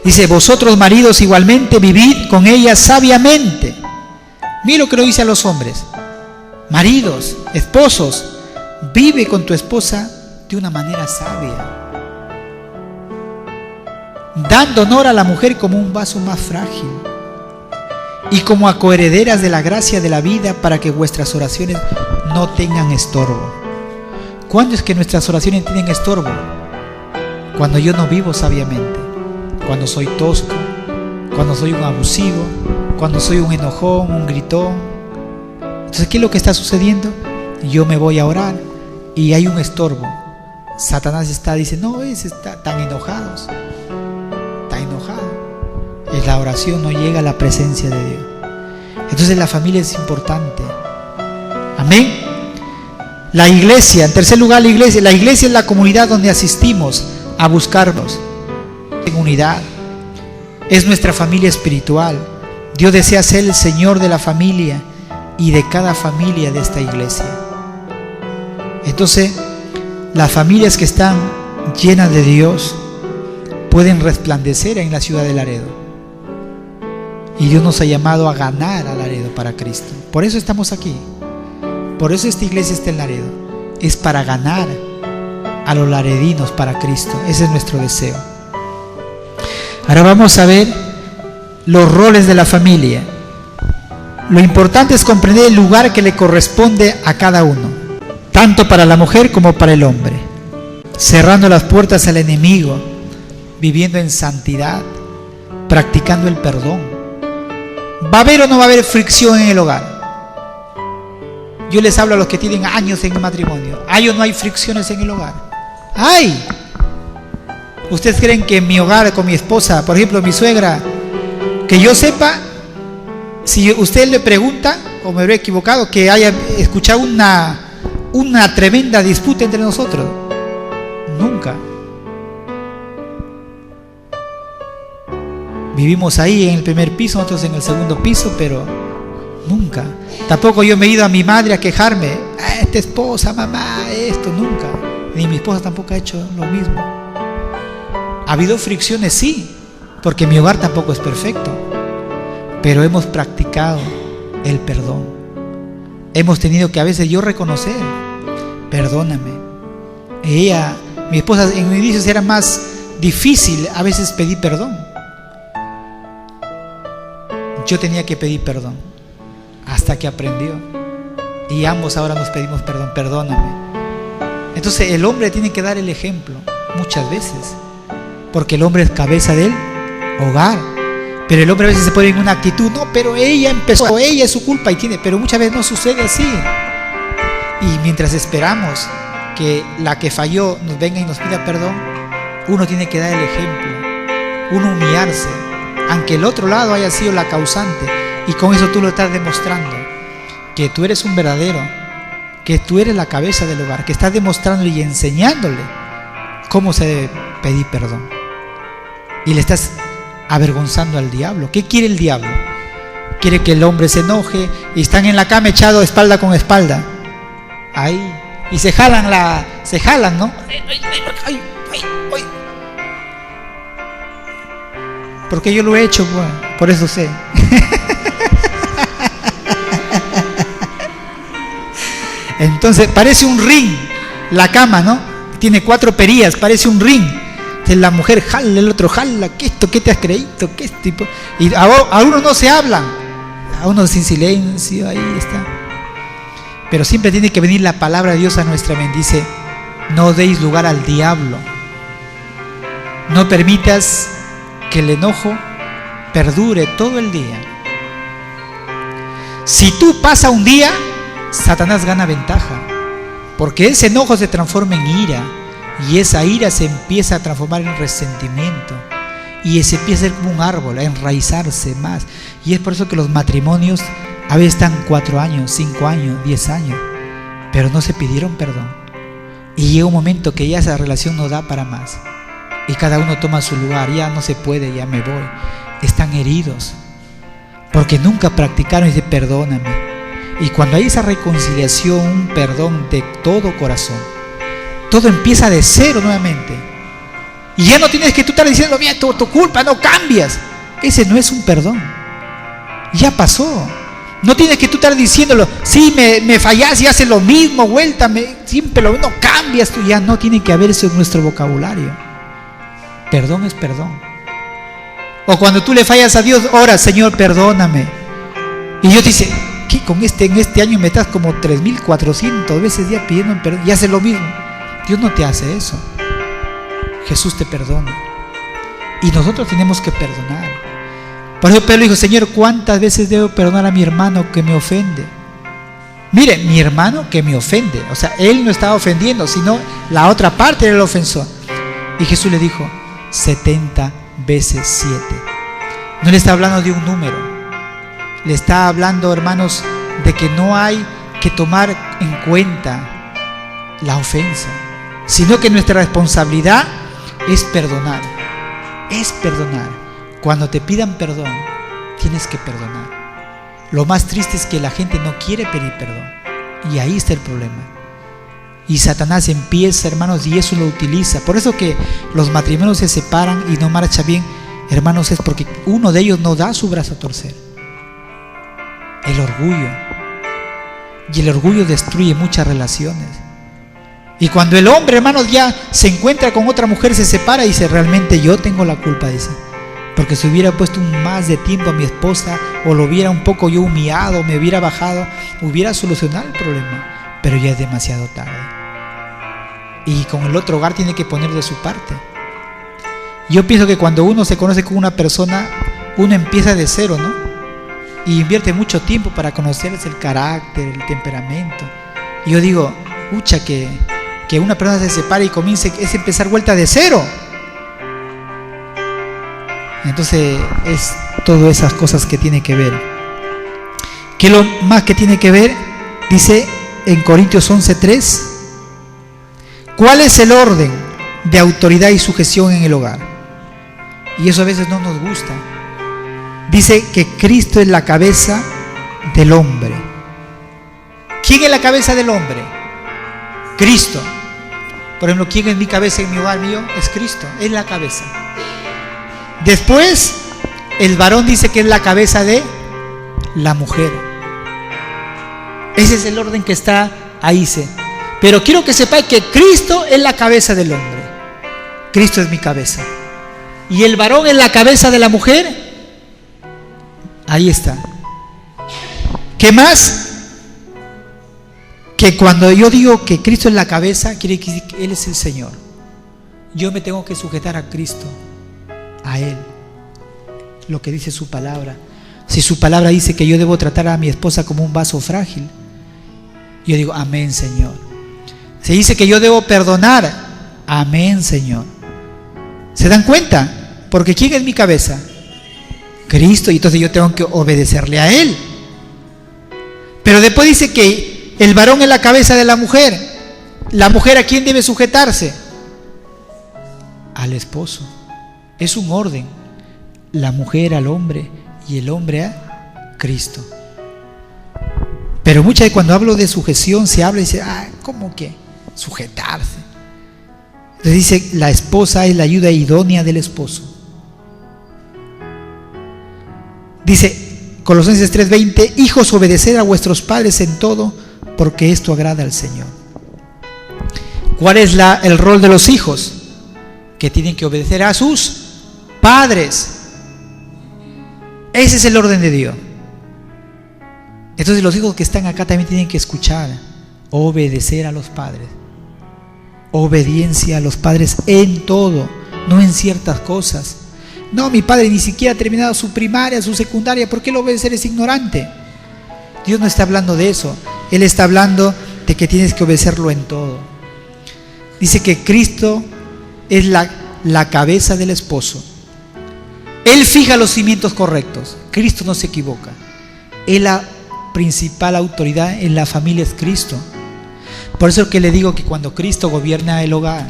Dice: vosotros maridos igualmente vivid con ella sabiamente. Mira lo que lo dice a los hombres. Maridos, esposos, vive con tu esposa de una manera sabia, dando honor a la mujer como un vaso más frágil y como a coherederas de la gracia de la vida, para que vuestras oraciones no tengan estorbo. ¿Cuándo es que nuestras oraciones tienen estorbo? Cuando yo no vivo sabiamente, cuando soy tosco, cuando soy un abusivo, cuando soy un enojón, un gritón. Entonces, ¿qué es lo que está sucediendo? Yo me voy a orar y hay un estorbo. Satanás dice: no, está tan enojados, está enojado. Y la oración no llega a la presencia de Dios. Entonces la familia es importante. Amén. La iglesia, en tercer lugar, la iglesia es la comunidad donde asistimos a buscarnos en unidad. Es nuestra familia espiritual. Dios desea ser el Señor de la familia y de cada familia de esta iglesia. Entonces, las familias que están llenas de Dios pueden resplandecer en la ciudad de Laredo. Y Dios nos ha llamado a ganar a Laredo para Cristo. Por eso estamos aquí. Por eso esta iglesia está en Laredo. Es para ganar a los laredinos para Cristo. Ese es nuestro deseo. Ahora vamos a ver los roles de la familia. Lo importante es comprender el lugar que le corresponde a cada uno, tanto para la mujer como para el hombre. Cerrando las puertas al enemigo, viviendo en santidad, practicando el perdón. ¿Va a haber o no va a haber fricción en el hogar? Yo les hablo a los que tienen años en el matrimonio. ¿Hay o no hay fricciones en el hogar? ¡Hay! ¿Ustedes creen que en mi hogar con mi esposa, por ejemplo, mi suegra, que yo sepa, si usted le pregunta, o me habré equivocado, que haya escuchado una tremenda disputa entre nosotros? Nunca. Vivimos ahí en el primer piso, nosotros en el segundo piso, pero nunca. Tampoco yo me he ido a mi madre a quejarme, esta esposa, mamá, esto, nunca. Ni mi esposa tampoco ha hecho lo mismo. Ha habido fricciones, sí, porque mi hogar tampoco es perfecto, pero hemos practicado el perdón. Hemos tenido que a veces yo reconocer, perdóname. Ella, mi esposa, en mis inicios era más difícil a veces pedir perdón. Yo tenía que pedir perdón hasta que aprendió, y ambos ahora nos pedimos perdón, perdóname. Entonces el hombre tiene que dar el ejemplo muchas veces, porque el hombre es cabeza del hogar. Pero el hombre a veces se pone en una actitud, no, pero ella empezó, ella es su culpa y tiene, pero muchas veces no sucede así. Y mientras esperamos que la que falló nos venga y nos pida perdón, uno tiene que dar el ejemplo, uno humillarse, aunque el otro lado haya sido la causante, y con eso tú lo estás demostrando, que tú eres un verdadero, que tú eres la cabeza del hogar, que estás demostrándole y enseñándole cómo se debe pedir perdón. Y le estás avergonzando al diablo. ¿Qué quiere el diablo? Quiere que el hombre se enoje y están en la cama echados espalda con espalda. Ahí. Y se jalan, ¿no? Ay. Porque yo lo he hecho, bueno, por eso sé. Entonces parece un ring la cama, ¿no? Tiene 4 perillas, parece un ring. Entonces la mujer jala, el otro jala, ¿qué esto? ¿Qué te has creído? ¿Qué es tipo? Y a uno no se hablan, a uno sin silencio, ahí está. Pero siempre tiene que venir la palabra de Dios a nuestra mente. Dice, no deis lugar al diablo. No permitas que el enojo perdure todo el día. Si tú pasas un día, Satanás gana ventaja, porque ese enojo se transforma en ira, y esa ira se empieza a transformar en resentimiento, y se empieza a ser como un árbol, a enraizarse más. Y es por eso que los matrimonios a veces están 4 años, 5 años, 10 años, pero no se pidieron perdón, y llega un momento que ya esa relación no da para más, y cada uno toma su lugar, ya no se puede, ya me voy. Están heridos porque nunca practicaron ese perdóname. Y cuando hay esa reconciliación, un perdón de todo corazón, todo empieza de cero nuevamente, y ya no tienes que tú estar diciendo, mira, tu culpa, no cambias. Ese no es un perdón, ya pasó. No tienes que tú estar diciéndolo, sí, me fallas y haces lo mismo, vuelta, siempre lo mismo, no cambias tú. Ya no tiene que haber eso en nuestro vocabulario. Perdón es perdón. O cuando tú le fallas a Dios, ora, Señor, perdóname. Y Dios dice, ¿qué? En este año me estás como 3.400 veces ya pidiendo perdón y haces lo mismo. Dios no te hace eso. Jesús te perdona. Y nosotros tenemos que perdonar. Por eso Pedro dijo, Señor, ¿cuántas veces debo perdonar a mi hermano que me ofende? Mire, mi hermano que me ofende. O sea, él no estaba ofendiendo, sino la otra parte era el ofensor. Y Jesús le dijo, 70 veces 7. No le está hablando de un número. Le está hablando, hermanos, de que no hay que tomar en cuenta la ofensa, sino que nuestra responsabilidad es perdonar. Es perdonar. Cuando te pidan perdón, tienes que perdonar. Lo más triste es que la gente no quiere pedir perdón, y ahí está el problema. Y Satanás empieza, hermanos, y eso lo utiliza. Por eso que los matrimonios se separan y no marcha bien, hermanos, es porque uno de ellos no da su brazo a torcer. El orgullo. Y el orgullo destruye muchas relaciones. Y cuando el hombre, hermanos, ya se encuentra con otra mujer, se separa y dice, realmente yo tengo la culpa, dice, porque si hubiera puesto más de tiempo a mi esposa, o lo hubiera un poco yo humillado, me hubiera bajado, hubiera solucionado el problema, pero ya es demasiado tarde. Y con el otro hogar tiene que poner de su parte. Yo pienso que cuando uno se conoce con una persona, uno empieza de cero, ¿no? Y invierte mucho tiempo para conocerse el carácter, el temperamento. Y yo digo, pucha, que una persona se separe y comience, es empezar vuelta de cero. Entonces es todas esas cosas que tiene que ver. ¿Qué es lo más que tiene que ver? Dice en Corintios 11:3, ¿cuál es el orden de autoridad y sujeción en el hogar? Y eso a veces no nos gusta, dice que Cristo es la cabeza del hombre. ¿Quién es la cabeza del hombre? Cristo. Por ejemplo, ¿quién es mi cabeza en mi hogar mío? Es Cristo, es la cabeza. Después, el varón dice que es la cabeza de la mujer. Ese es el orden que está ahí. Pero quiero que sepáis que Cristo es la cabeza del hombre. Cristo es mi cabeza. Y el varón es la cabeza de la mujer. Ahí está. ¿Qué más? Que cuando yo digo que Cristo es la cabeza, quiere decir que Él es el Señor. Yo me tengo que sujetar a Cristo, a Él, lo que dice su palabra. Si su palabra dice que yo debo tratar a mi esposa como un vaso frágil, yo digo, amén, Señor. Se dice que yo debo perdonar, amén, Señor. ¿Se dan cuenta? Porque ¿quién es mi cabeza? Cristo, y entonces yo tengo que obedecerle a Él. Pero después dice que el varón es la cabeza de la mujer. ¿La mujer a quién debe sujetarse? Al esposo. Es un orden. La mujer al hombre y el hombre a Cristo. Pero muchas veces cuando hablo de sujeción se habla y dice, ¿cómo que? Sujetarse. Entonces dice, la esposa es la ayuda idónea del esposo. Dice Colosenses 3:20, hijos, obedeced a vuestros padres en todo, porque esto agrada al Señor. ¿Cuál es el rol de los hijos? Que tienen que obedecer a sus padres. Ese es el orden de Dios. Entonces los hijos que están acá también tienen que escuchar, obedecer a los padres. Obediencia a los padres en todo, no en ciertas cosas. No, mi padre ni siquiera ha terminado su primaria, su secundaria, ¿por qué lo obedecer? Es ignorante. Dios no está hablando de eso. Él está hablando de que tienes que obedecerlo en todo. Dice que Cristo es la cabeza del esposo. Él fija los cimientos correctos. Cristo no se equivoca. Él la principal autoridad en la familia es Cristo. Por eso es que le digo que cuando Cristo gobierna el hogar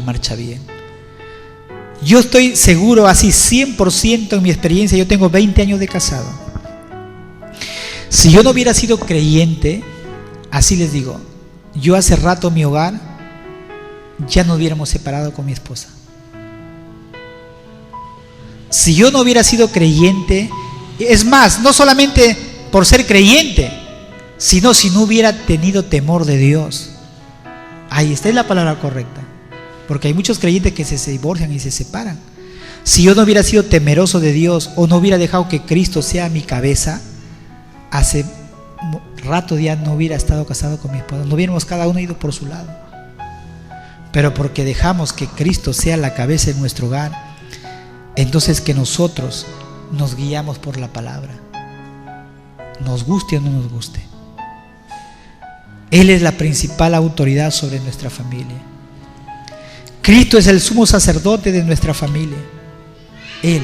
marcha bien. Yo estoy seguro, así 100% en mi experiencia, yo tengo 20 años de casado. Si yo no hubiera sido creyente, así les digo, yo hace rato mi hogar ya no hubiéramos separado con mi esposa. Si yo no hubiera sido creyente, es más, no solamente por ser creyente, sino si no hubiera tenido temor de Dios. Ahí está, es la palabra correcta. Porque hay muchos creyentes que se divorcian y se separan. Si yo no hubiera sido temeroso de Dios o no hubiera dejado que Cristo sea mi cabeza, hace rato ya no hubiera estado casado con mi esposa, no hubiéramos cada uno ido por su lado. Pero porque dejamos que Cristo sea la cabeza en nuestro hogar, entonces que nosotros nos guiamos por la palabra, nos guste o no nos guste. Él es la principal autoridad sobre nuestra familia. Cristo es el sumo sacerdote de nuestra familia. Él.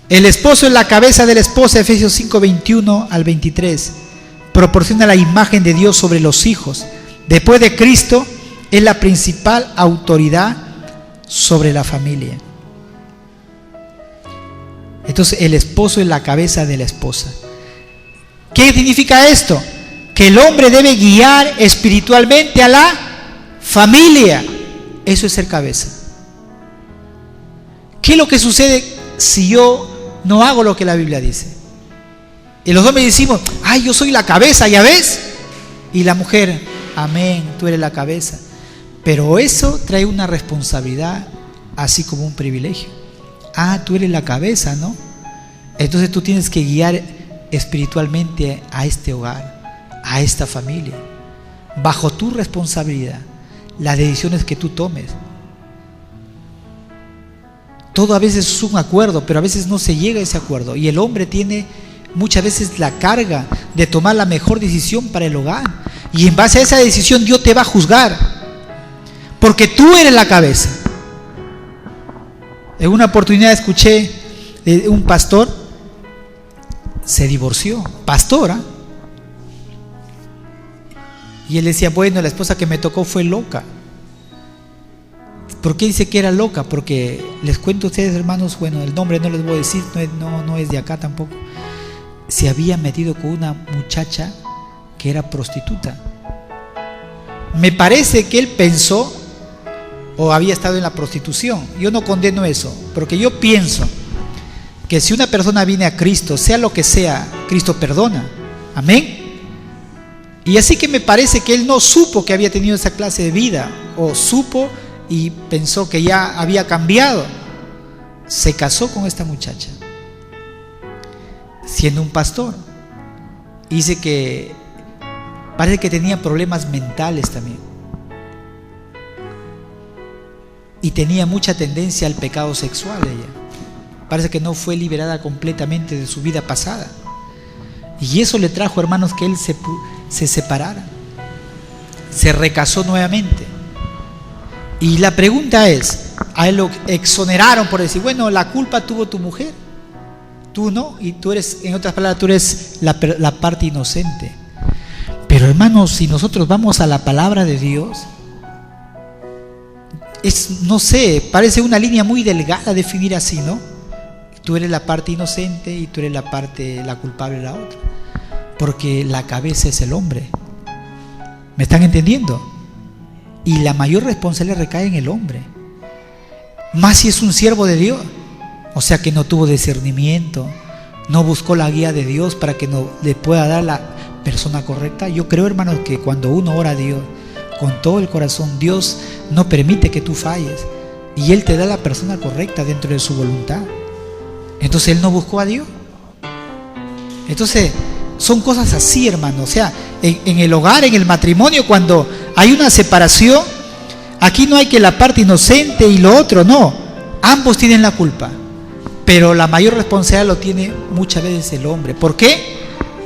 El esposo es la cabeza de la esposa, Efesios 5:21 al 23. Proporciona la imagen de Dios sobre los hijos. Después de Cristo, es la principal autoridad sobre la familia. Entonces, el esposo es la cabeza de la esposa. ¿Qué significa esto? Que el hombre debe guiar espiritualmente a la familia. Eso es ser cabeza. ¿Qué es lo que sucede si yo no hago lo que la Biblia dice? Y los hombres decimos, yo soy la cabeza, ¿ya ves? Y la mujer, amén, tú eres la cabeza. Pero eso trae una responsabilidad, así como un privilegio. Tú eres la cabeza, ¿no? Entonces tú tienes que guiar espiritualmente a este hogar, a esta familia, bajo tu responsabilidad, las decisiones que tú tomes. Todo a veces es un acuerdo, pero a veces no se llega a ese acuerdo. Y el hombre tiene muchas veces la carga de tomar la mejor decisión para el hogar. Y en base a esa decisión Dios te va a juzgar, porque tú eres la cabeza. En una oportunidad escuché de un pastor, se divorció, pastora. Y él decía, bueno, la esposa que me tocó fue loca. por qué dice que era loca? Porque les cuento a ustedes, hermanos, bueno, el nombre no les voy a decir, no es de acá tampoco. Se había metido con una muchacha que era prostituta. Me parece que él pensó o había estado en la prostitución. Yo no condeno eso, porque yo pienso que si una persona viene a Cristo, sea lo que sea, Cristo perdona. Amén. Y así que me parece que él no supo que había tenido esa clase de vida, o supo y pensó que ya había cambiado. Se casó con esta muchacha, siendo un pastor. Dice que parece que tenía problemas mentales también, y tenía mucha tendencia al pecado sexual ella. Parece que no fue liberada completamente de su vida pasada, y eso le trajo, hermanos, que él se separara, se recasó nuevamente. Y la pregunta es, a él lo exoneraron por decir, bueno, la culpa tuvo tu mujer, tú no, y tú eres, en otras palabras, tú eres la parte inocente. Pero, hermanos, si nosotros vamos a la palabra de Dios, no sé, parece una línea muy delgada definir así, ¿no? Tú eres la parte inocente y tú eres la culpable de la otra, porque la cabeza es el hombre. ¿Me están entendiendo? Y la mayor responsabilidad recae en el hombre, más si es un siervo de Dios. O sea, que no tuvo discernimiento, no buscó la guía de Dios para que le pueda dar la persona correcta. Yo creo, hermanos, que cuando uno ora a Dios con todo el corazón, Dios no permite que tú falles, y Él te da la persona correcta dentro de su voluntad. Entonces Él no buscó a Dios. Entonces son cosas así, hermano. O sea, en el hogar, en el matrimonio, cuando hay una separación, aquí no hay que la parte inocente y lo otro, no. Ambos tienen la culpa, pero la mayor responsabilidad lo tiene muchas veces el hombre. ¿Por qué?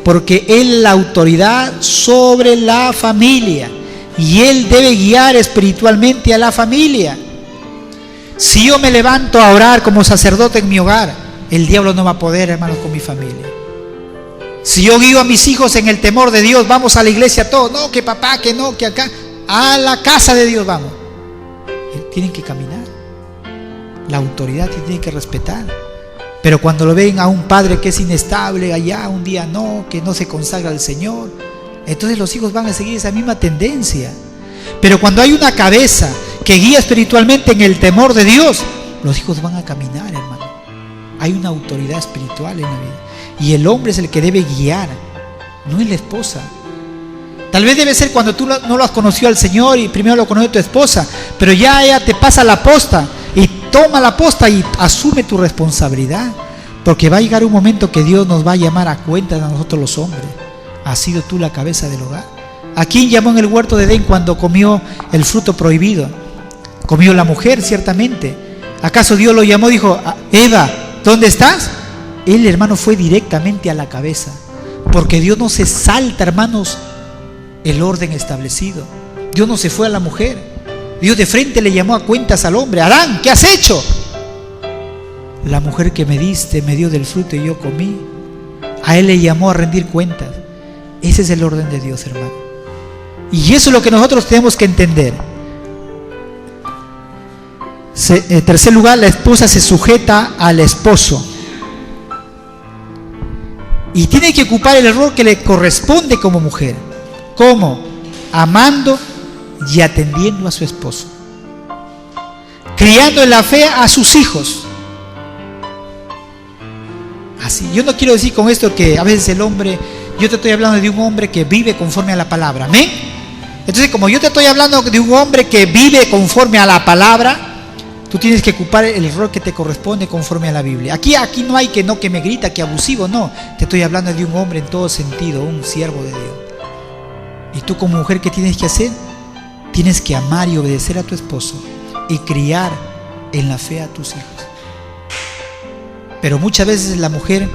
Porque él es la autoridad sobre la familia, y él debe guiar espiritualmente a la familia. Si yo me levanto a orar como sacerdote en mi hogar, el diablo no va a poder, hermanos, con mi familia. Si yo guío a mis hijos en el temor de Dios, vamos a la iglesia todos, no, que papá, que no, que acá, a la casa de Dios vamos. Tienen que caminar, la autoridad tiene que respetar. Pero cuando lo ven a un padre que es inestable, allá un día no, que no se consagra al Señor, entonces los hijos van a seguir esa misma tendencia. Pero cuando hay una cabeza que guía espiritualmente en el temor de Dios, los hijos van a caminar, hermano. Hay una autoridad espiritual en la vida, y el hombre es el que debe guiar, no es la esposa. Tal vez debe ser cuando tú no lo has conocido al Señor y primero lo conoce tu esposa, pero ya ella te pasa la posta, y toma la posta y asume tu responsabilidad, porque va a llegar un momento que Dios nos va a llamar a cuentas a nosotros los hombres. ¿Has sido tú la cabeza del hogar? ¿A quién llamó en el huerto de Edén cuando comió el fruto prohibido? Comió la mujer, ciertamente. ¿Acaso Dios lo llamó, dijo, Eva, ¿dónde estás? Él, hermano, fue directamente a la cabeza, porque Dios no se salta, hermanos, el orden establecido. Dios no se fue a la mujer. Dios de frente le llamó a cuentas al hombre. Adán, ¿qué has hecho? La mujer que me diste me dio del fruto y yo comí. A él le llamó a rendir cuentas. Ese es el orden de Dios, hermano. Y eso es lo que nosotros tenemos que entender. En tercer lugar, la esposa se sujeta al esposo y tiene que ocupar el rol que le corresponde como mujer. ¿Cómo? Amando y atendiendo a su esposo, criando en la fe a sus hijos. Así, yo no quiero decir con esto que a veces el hombre, yo te estoy hablando de un hombre que vive conforme a la palabra, ¿amén? Entonces, como yo te estoy hablando de un hombre que vive conforme a la palabra, tú tienes que ocupar el rol que te corresponde conforme a la Biblia. Aquí no hay que me grita, que abusivo, no. Te estoy hablando de un hombre en todo sentido, un siervo de Dios. Y tú como mujer, ¿qué tienes que hacer? Tienes que amar y obedecer a tu esposo y criar en la fe a tus hijos. Pero muchas veces la mujer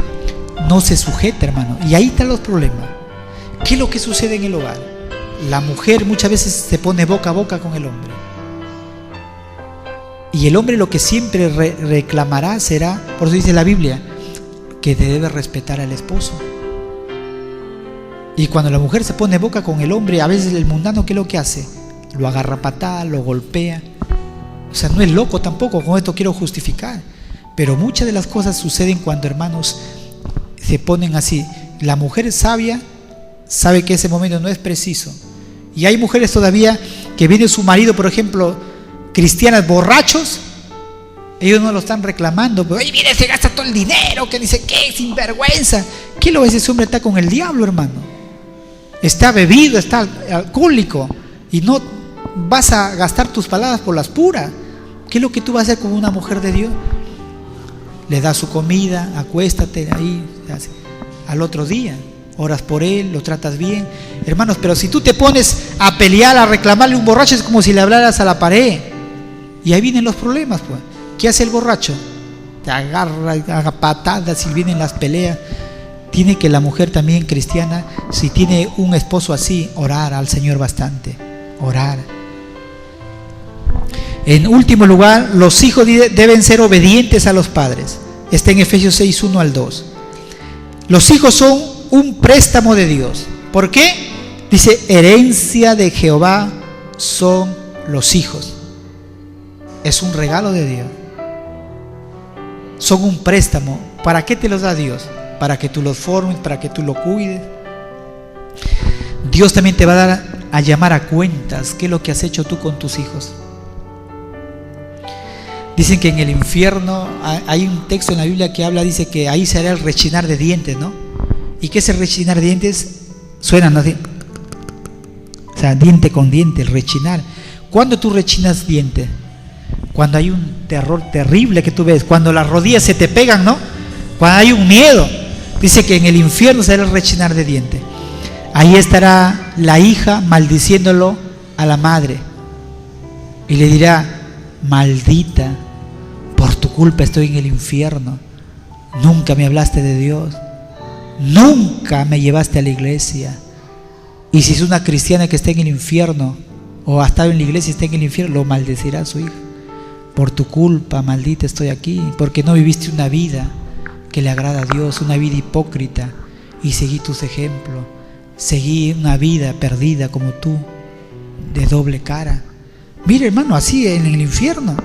no se sujeta, hermano, y ahí están los problemas. ¿Qué es lo que sucede en el hogar? La mujer muchas veces se pone boca a boca con el hombre, y el hombre lo que siempre reclamará será, por eso dice la Biblia, que debe respetar al esposo. Y cuando la mujer se pone boca con el hombre, a veces el mundano, ¿qué es lo que hace? Lo agarra a patada, lo golpea. O sea, no es loco tampoco, con esto quiero justificar. Pero muchas de las cosas suceden cuando, hermanos, se ponen así. La mujer sabia sabe que ese momento no es preciso. Y hay mujeres todavía que viene su marido, por ejemplo, cristianas borrachos, ellos no lo están reclamando, pero ahí viene, se gasta todo el dinero, que dice, ¿qué? Sinvergüenza. ¿Qué lo ves? Ese hombre está con el diablo, hermano. Está bebido, está alcohólico, y no vas a gastar tus palabras por las puras. ¿Qué es lo que tú vas a hacer con una mujer de Dios? Le das su comida, acuéstate ahí, al otro día oras por él, lo tratas bien, hermanos. Pero si tú te pones a pelear, a reclamarle a un borracho, es como si le hablaras a la pared, y ahí vienen los problemas, pues. ¿Qué hace el borracho? Te agarra, haga patadas, y vienen las peleas. Tiene que la mujer también cristiana, si tiene un esposo así, orar al Señor bastante, orar. En último lugar, los hijos deben ser obedientes a los padres. Está en Efesios 6, 1 al 2. Los hijos son un préstamo de Dios. ¿Por qué? Dice, herencia de Jehová son los hijos. Es un regalo de Dios. Son un préstamo. ¿Para qué te los da Dios? Para que tú los formes, para que tú lo cuides. Dios también te va a dar a llamar a cuentas qué es lo que has hecho tú con tus hijos. Dicen que en el infierno hay un texto en la Biblia que habla, dice que ahí se hará el rechinar de dientes, ¿no? ¿Y qué es el rechinar de dientes? Suenan así. O sea, diente con diente, el rechinar. ¿Cuándo tú rechinas dientes? Cuando hay un terror terrible que tú ves, cuando las rodillas se te pegan, ¿no? Cuando hay un miedo. Dice que en el infierno será el rechinar de dientes. Ahí estará la hija maldiciéndolo a la madre y le dirá, maldita, por tu culpa estoy en el infierno. Nunca me hablaste de Dios, nunca me llevaste a la iglesia. Y si es una cristiana que está en el infierno, o ha estado en la iglesia y está en el infierno, lo maldecirá a su hija. Por tu culpa, maldita, estoy aquí, porque no viviste una vida que le agrada a Dios, una vida hipócrita, y seguí tus ejemplos. Seguí una vida perdida como tú, de doble cara. Mira, hermano, así en el infierno.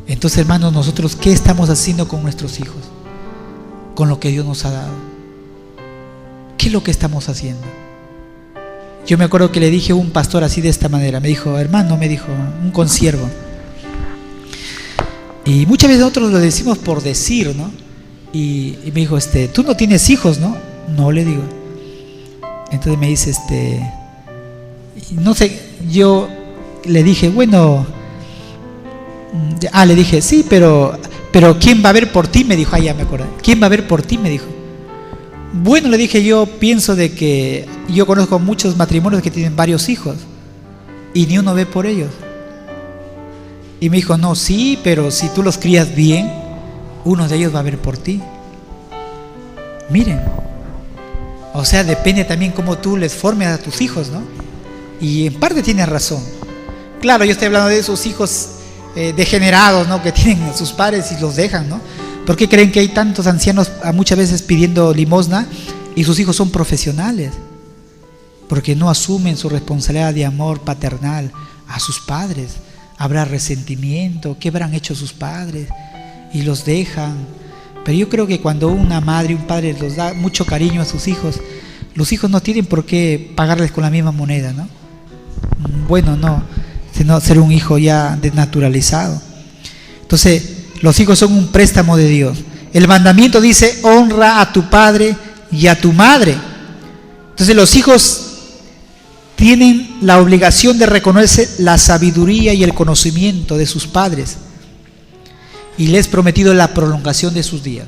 Entonces, hermanos, nosotros, ¿qué estamos haciendo con nuestros hijos? Con lo que Dios nos ha dado. ¿Qué es lo que estamos haciendo? Yo me acuerdo que le dije a un pastor así de esta manera. Me dijo, hermano, me dijo, un consiervo. Y muchas veces nosotros lo decimos por decir, ¿no? Y me dijo, tú no tienes hijos, ¿no? No, le digo. Entonces me dice, no sé, yo le dije, bueno, le dije, sí, pero ¿quién va a ver por ti? Me dijo, ya me acuerdo. ¿Quién va a ver por ti? Me dijo. Bueno, le dije, yo pienso de que yo conozco muchos matrimonios que tienen varios hijos y ni uno ve por ellos. Y me dijo, no, sí, pero si tú los crías bien, uno de ellos va a ver por ti. Miren, o sea, depende también cómo tú les formes a tus hijos, ¿no? Y en parte tienes razón. Claro, yo estoy hablando de esos hijos degenerados, ¿no? Que tienen a sus padres y los dejan, ¿no? ¿Por qué creen que hay tantos ancianos muchas veces pidiendo limosna y sus hijos son profesionales? Porque no asumen su responsabilidad de amor paternal a sus padres. Habrá resentimiento, ¿qué habrán hecho sus padres? Y los dejan. Pero yo creo que cuando una madre y un padre les da mucho cariño a sus hijos, los hijos no tienen por qué pagarles con la misma moneda, ¿no? Bueno, no, sino ser un hijo ya desnaturalizado. Entonces, los hijos son un préstamo de Dios. El mandamiento dice, honra a tu padre y a tu madre. Entonces, los hijos tienen la obligación de reconocer la sabiduría y el conocimiento de sus padres. Y les he prometido la prolongación de sus días.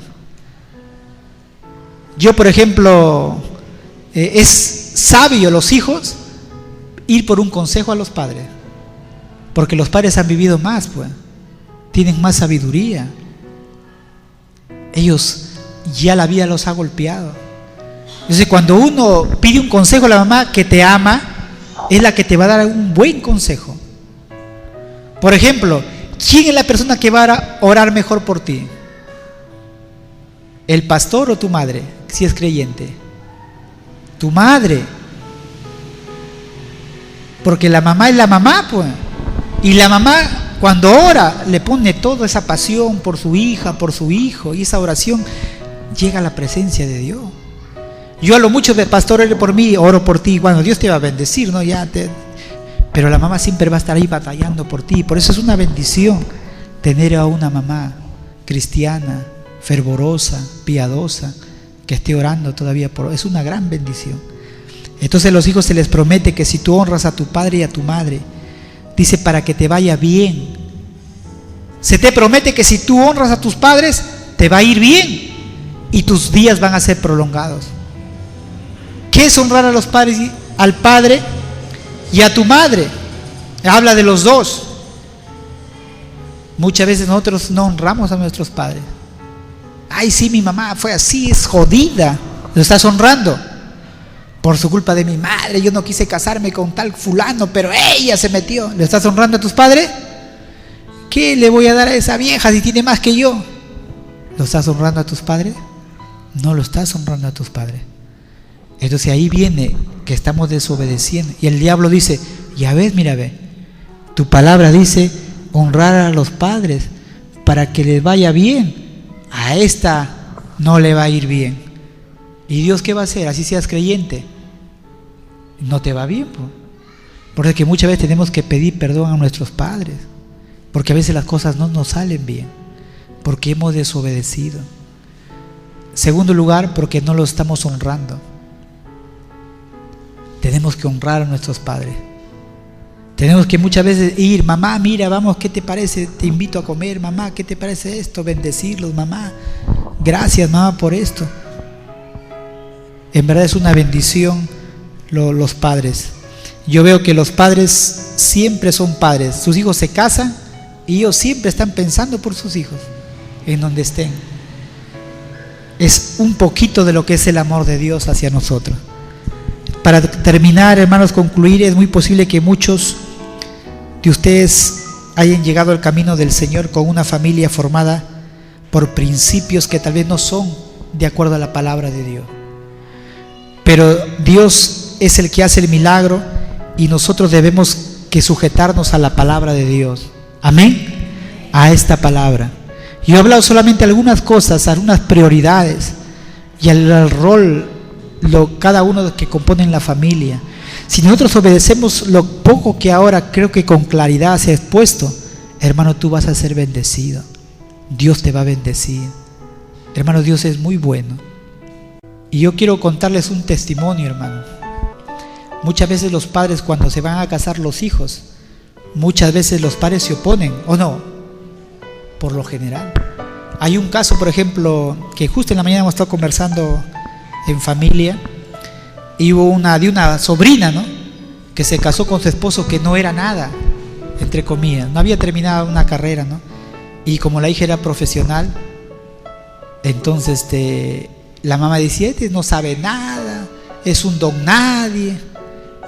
Yo, por ejemplo, es sabio los hijos ir por un consejo a los padres, porque los padres han vivido más, pues, tienen más sabiduría. Ellos ya la vida los ha golpeado. Entonces, cuando uno pide un consejo a la mamá que te ama, es la que te va a dar un buen consejo. Por ejemplo, ¿quién es la persona que va a orar mejor por ti? ¿El pastor o tu madre, si es creyente? Tu madre. Porque la mamá es la mamá, pues. Y la mamá, cuando ora, le pone toda esa pasión por su hija, por su hijo, y esa oración llega a la presencia de Dios. Yo a lo mucho de pastor, ore por mí, oro por ti. Bueno, Dios te va a bendecir, ¿no? Pero la mamá siempre va a estar ahí batallando por ti. Por eso es una bendición tener a una mamá cristiana, fervorosa, piadosa, que esté orando todavía por... Es una gran bendición. Entonces a los hijos se les promete que si tú honras a tu padre y a tu madre, dice, para que te vaya bien. Se te promete que si tú honras a tus padres, te va a ir bien y tus días van a ser prolongados. ¿Qué es honrar a los padres, al padre y a tu madre? Habla de los dos. Muchas veces nosotros no honramos a nuestros padres. Ay, sí, mi mamá fue así, es jodida. Lo estás honrando. Por su culpa de mi madre, yo no quise casarme con tal fulano, pero ella se metió. ¿Le estás honrando a tus padres? ¿Qué le voy a dar a esa vieja si tiene más que yo? ¿Lo estás honrando a tus padres? No lo estás honrando a tus padres. Entonces ahí viene que estamos desobedeciendo. Y el diablo dice, ya ves, mira, ve, tu palabra dice honrar a los padres para que les vaya bien. A esta no le va a ir bien. ¿Y Dios qué va a hacer? Así seas creyente, no te va bien. Por eso que muchas veces tenemos que pedir perdón a nuestros padres, porque a veces las cosas no nos salen bien, porque hemos desobedecido. Segundo lugar, porque no los estamos honrando. Tenemos que honrar a nuestros padres. Tenemos que muchas veces ir, mamá, mira, vamos, ¿qué te parece? Te invito a comer, mamá, ¿qué te parece esto? Bendecirlos, mamá. Gracias, mamá, por esto. En verdad es una bendición los padres. Yo veo que los padres siempre son padres. Sus hijos se casan y ellos siempre están pensando por sus hijos, en donde estén. Es un poquito de lo que es el amor de Dios hacia nosotros. Para terminar, hermanos, concluir, es muy posible que muchos de ustedes hayan llegado al camino del Señor con una familia formada por principios que tal vez no son de acuerdo a la palabra de Dios. Pero Dios es el que hace el milagro y nosotros debemos que sujetarnos a la palabra de Dios. Amén. A esta palabra. Yo he hablado solamente algunas cosas, algunas prioridades y al rol, cada uno de los que componen la familia. Si nosotros obedecemos lo poco que ahora creo que con claridad se ha expuesto, hermano, tú vas a ser bendecido. Dios te va a bendecir. Hermano, Dios es muy bueno. Y yo quiero contarles un testimonio, hermano. Muchas veces los padres, cuando se van a casar los hijos, muchas veces los padres se oponen, ¿o no? Por lo general. Hay un caso, por ejemplo, que justo en la mañana hemos estado conversando en familia, y hubo de una sobrina, ¿no?, que se casó con su esposo que no era nada, entre comillas, no había terminado una carrera, ¿no? Y como la hija era profesional, entonces la mamá decía, este no sabe nada, es un don nadie.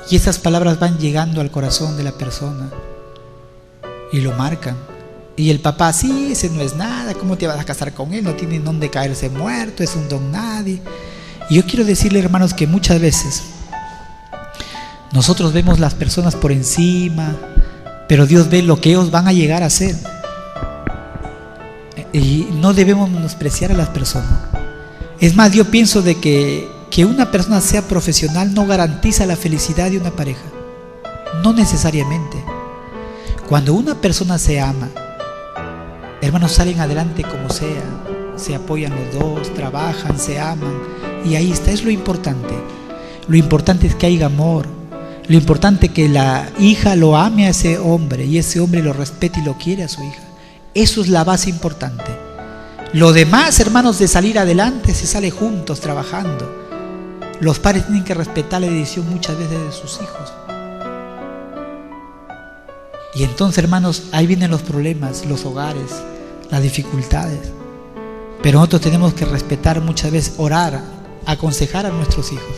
Y esas palabras van llegando al corazón de la persona y lo marcan. Y el papá, sí, ese no es nada, ¿cómo te vas a casar con él? No tiene dónde caerse muerto, es un don nadie. Y yo quiero decirle, hermanos, que muchas veces nosotros vemos las personas por encima, pero Dios ve lo que ellos van a llegar a ser. Y no debemos menospreciar a las personas. Es más, yo pienso de que una persona sea profesional no garantiza la felicidad de una pareja. No necesariamente. Cuando una persona se ama, hermanos, salen adelante como sea, se apoyan los dos, trabajan, se aman, y ahí está, es lo importante. Lo importante es que haya amor. Lo importante es que la hija lo ame a ese hombre y ese hombre lo respete y lo quiere a su hija. Eso es la base importante. Lo demás, hermanos, de salir adelante se sale juntos, trabajando. Los padres tienen que respetar la decisión muchas veces de sus hijos. Y entonces, hermanos, ahí vienen los problemas, los hogares, las dificultades. Pero nosotros tenemos que respetar muchas veces, orar, aconsejar a nuestros hijos.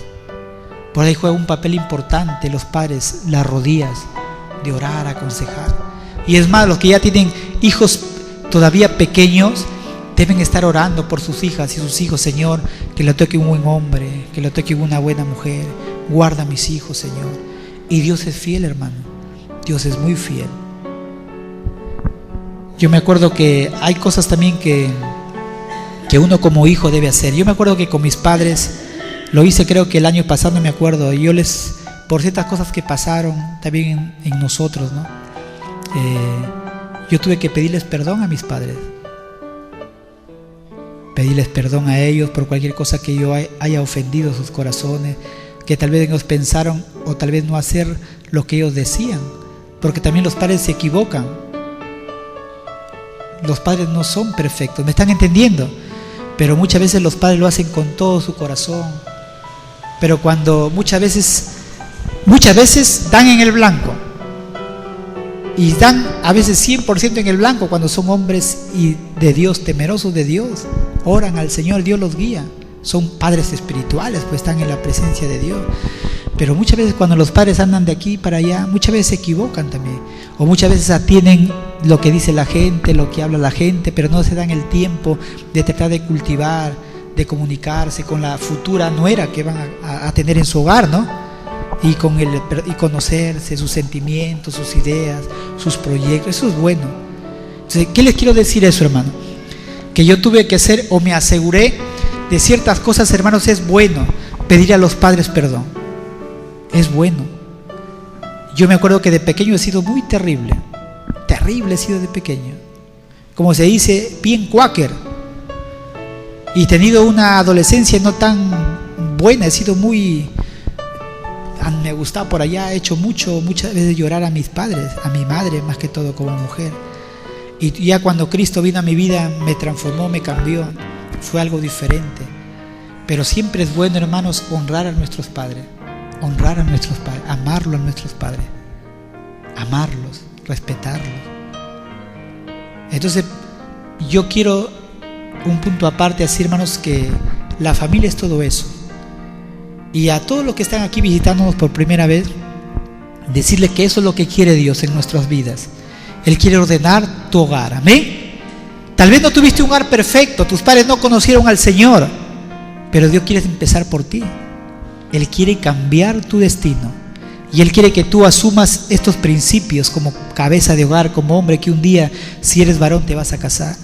Por ahí juega un papel importante los padres, las rodillas de orar, aconsejar. Y es más, los que ya tienen hijos todavía pequeños deben estar orando por sus hijas y sus hijos. Señor, que le toque un buen hombre, que le toque una buena mujer. Guarda a mis hijos, Señor. Y Dios es fiel, hermano. Dios es muy fiel. Yo me acuerdo que hay cosas también que uno como hijo debe hacer. Yo me acuerdo que con mis padres, lo hice creo que el año pasado, no me acuerdo, y yo les, por ciertas cosas que pasaron también en nosotros, ¿no? Yo tuve que pedirles perdón a mis padres. Pedirles perdón a ellos por cualquier cosa que yo haya ofendido sus corazones, que tal vez ellos pensaron o tal vez no hacer lo que ellos decían, porque también los padres se equivocan. Los padres no son perfectos, ¿me están entendiendo? Pero muchas veces los padres lo hacen con todo su corazón. Pero cuando muchas veces dan en el blanco, y dan a veces 100% en el blanco cuando son hombres y de Dios, temerosos de Dios, oran al Señor, Dios los guía, son padres espirituales, pues están en la presencia de Dios. Pero muchas veces cuando los padres andan de aquí para allá, muchas veces se equivocan también, o muchas veces atienden lo que dice la gente, lo que habla la gente, pero no se dan el tiempo de tratar de cultivar, de comunicarse con la futura nuera que van a tener en su hogar, ¿no? Y conocerse, sus sentimientos, sus ideas, sus proyectos. Eso es bueno. Entonces, ¿qué les quiero decir eso, hermano? Que yo tuve que hacer, o me aseguré de ciertas cosas, hermanos. Es bueno pedir a los padres perdón. Es bueno. Yo me acuerdo que de pequeño he sido muy terrible. Terrible he sido de pequeño. Como se dice, bien cuáquer. Y he tenido una adolescencia no tan buena. He sido muy... Me gustaba por allá. He hecho muchas veces llorar a mis padres, a mi madre más que todo como mujer. Y ya cuando Cristo vino a mi vida, me transformó, me cambió. Fue algo diferente. Pero siempre es bueno, hermanos, honrar a nuestros padres. Honrar a nuestros padres, amarlo a nuestros padres, amarlos, respetarlos. Entonces, yo quiero un punto aparte, así, hermanos, que la familia es todo eso. Y a todos los que están aquí visitándonos por primera vez, decirles que eso es lo que quiere Dios en nuestras vidas. Él quiere ordenar tu hogar, amén. Tal vez no tuviste un hogar perfecto, tus padres no conocieron al Señor, pero Dios quiere empezar por ti. Él quiere cambiar tu destino y Él quiere que tú asumas estos principios como cabeza de hogar, como hombre, que un día, si eres varón, te vas a casar,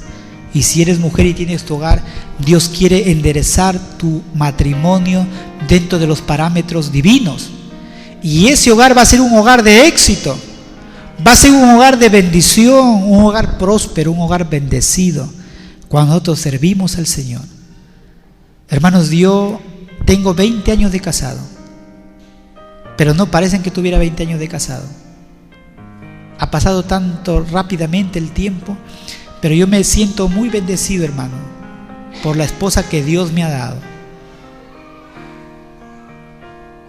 y si eres mujer y tienes tu hogar, Dios quiere enderezar tu matrimonio dentro de los parámetros divinos, y ese hogar va a ser un hogar de éxito, va a ser un hogar de bendición, un hogar próspero, un hogar bendecido, cuando nosotros servimos al Señor. Hermanos, yo tengo 20 años de casado, pero no parecen que tuviera 20 años de casado. Ha pasado tanto rápidamente el tiempo, pero yo me siento muy bendecido, hermano, por la esposa que Dios me ha dado.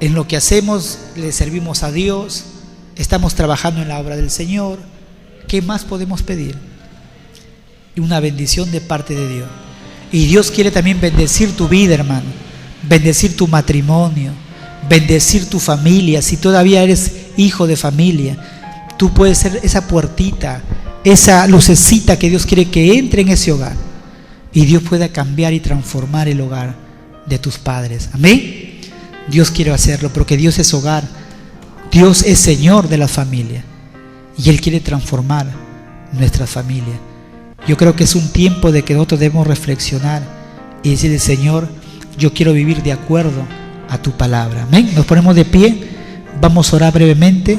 En lo que hacemos, le servimos a Dios, estamos trabajando en la obra del Señor. ¿Qué más podemos pedir? Una bendición de parte de Dios. Y Dios quiere también bendecir tu vida, hermano, bendecir tu matrimonio, bendecir tu familia. Si todavía eres hijo de familia, tú puedes ser esa puertita, esa lucecita que Dios quiere que entre en ese hogar, y Dios pueda cambiar y transformar el hogar de tus padres. Amén. Dios quiere hacerlo porque Dios es hogar, Dios es Señor de la familia, y Él quiere transformar nuestra familia. Yo creo que es un tiempo de que nosotros debemos reflexionar y decirle: Señor, yo quiero vivir de acuerdo a tu palabra. Amén. Nos ponemos de pie, vamos a orar brevemente.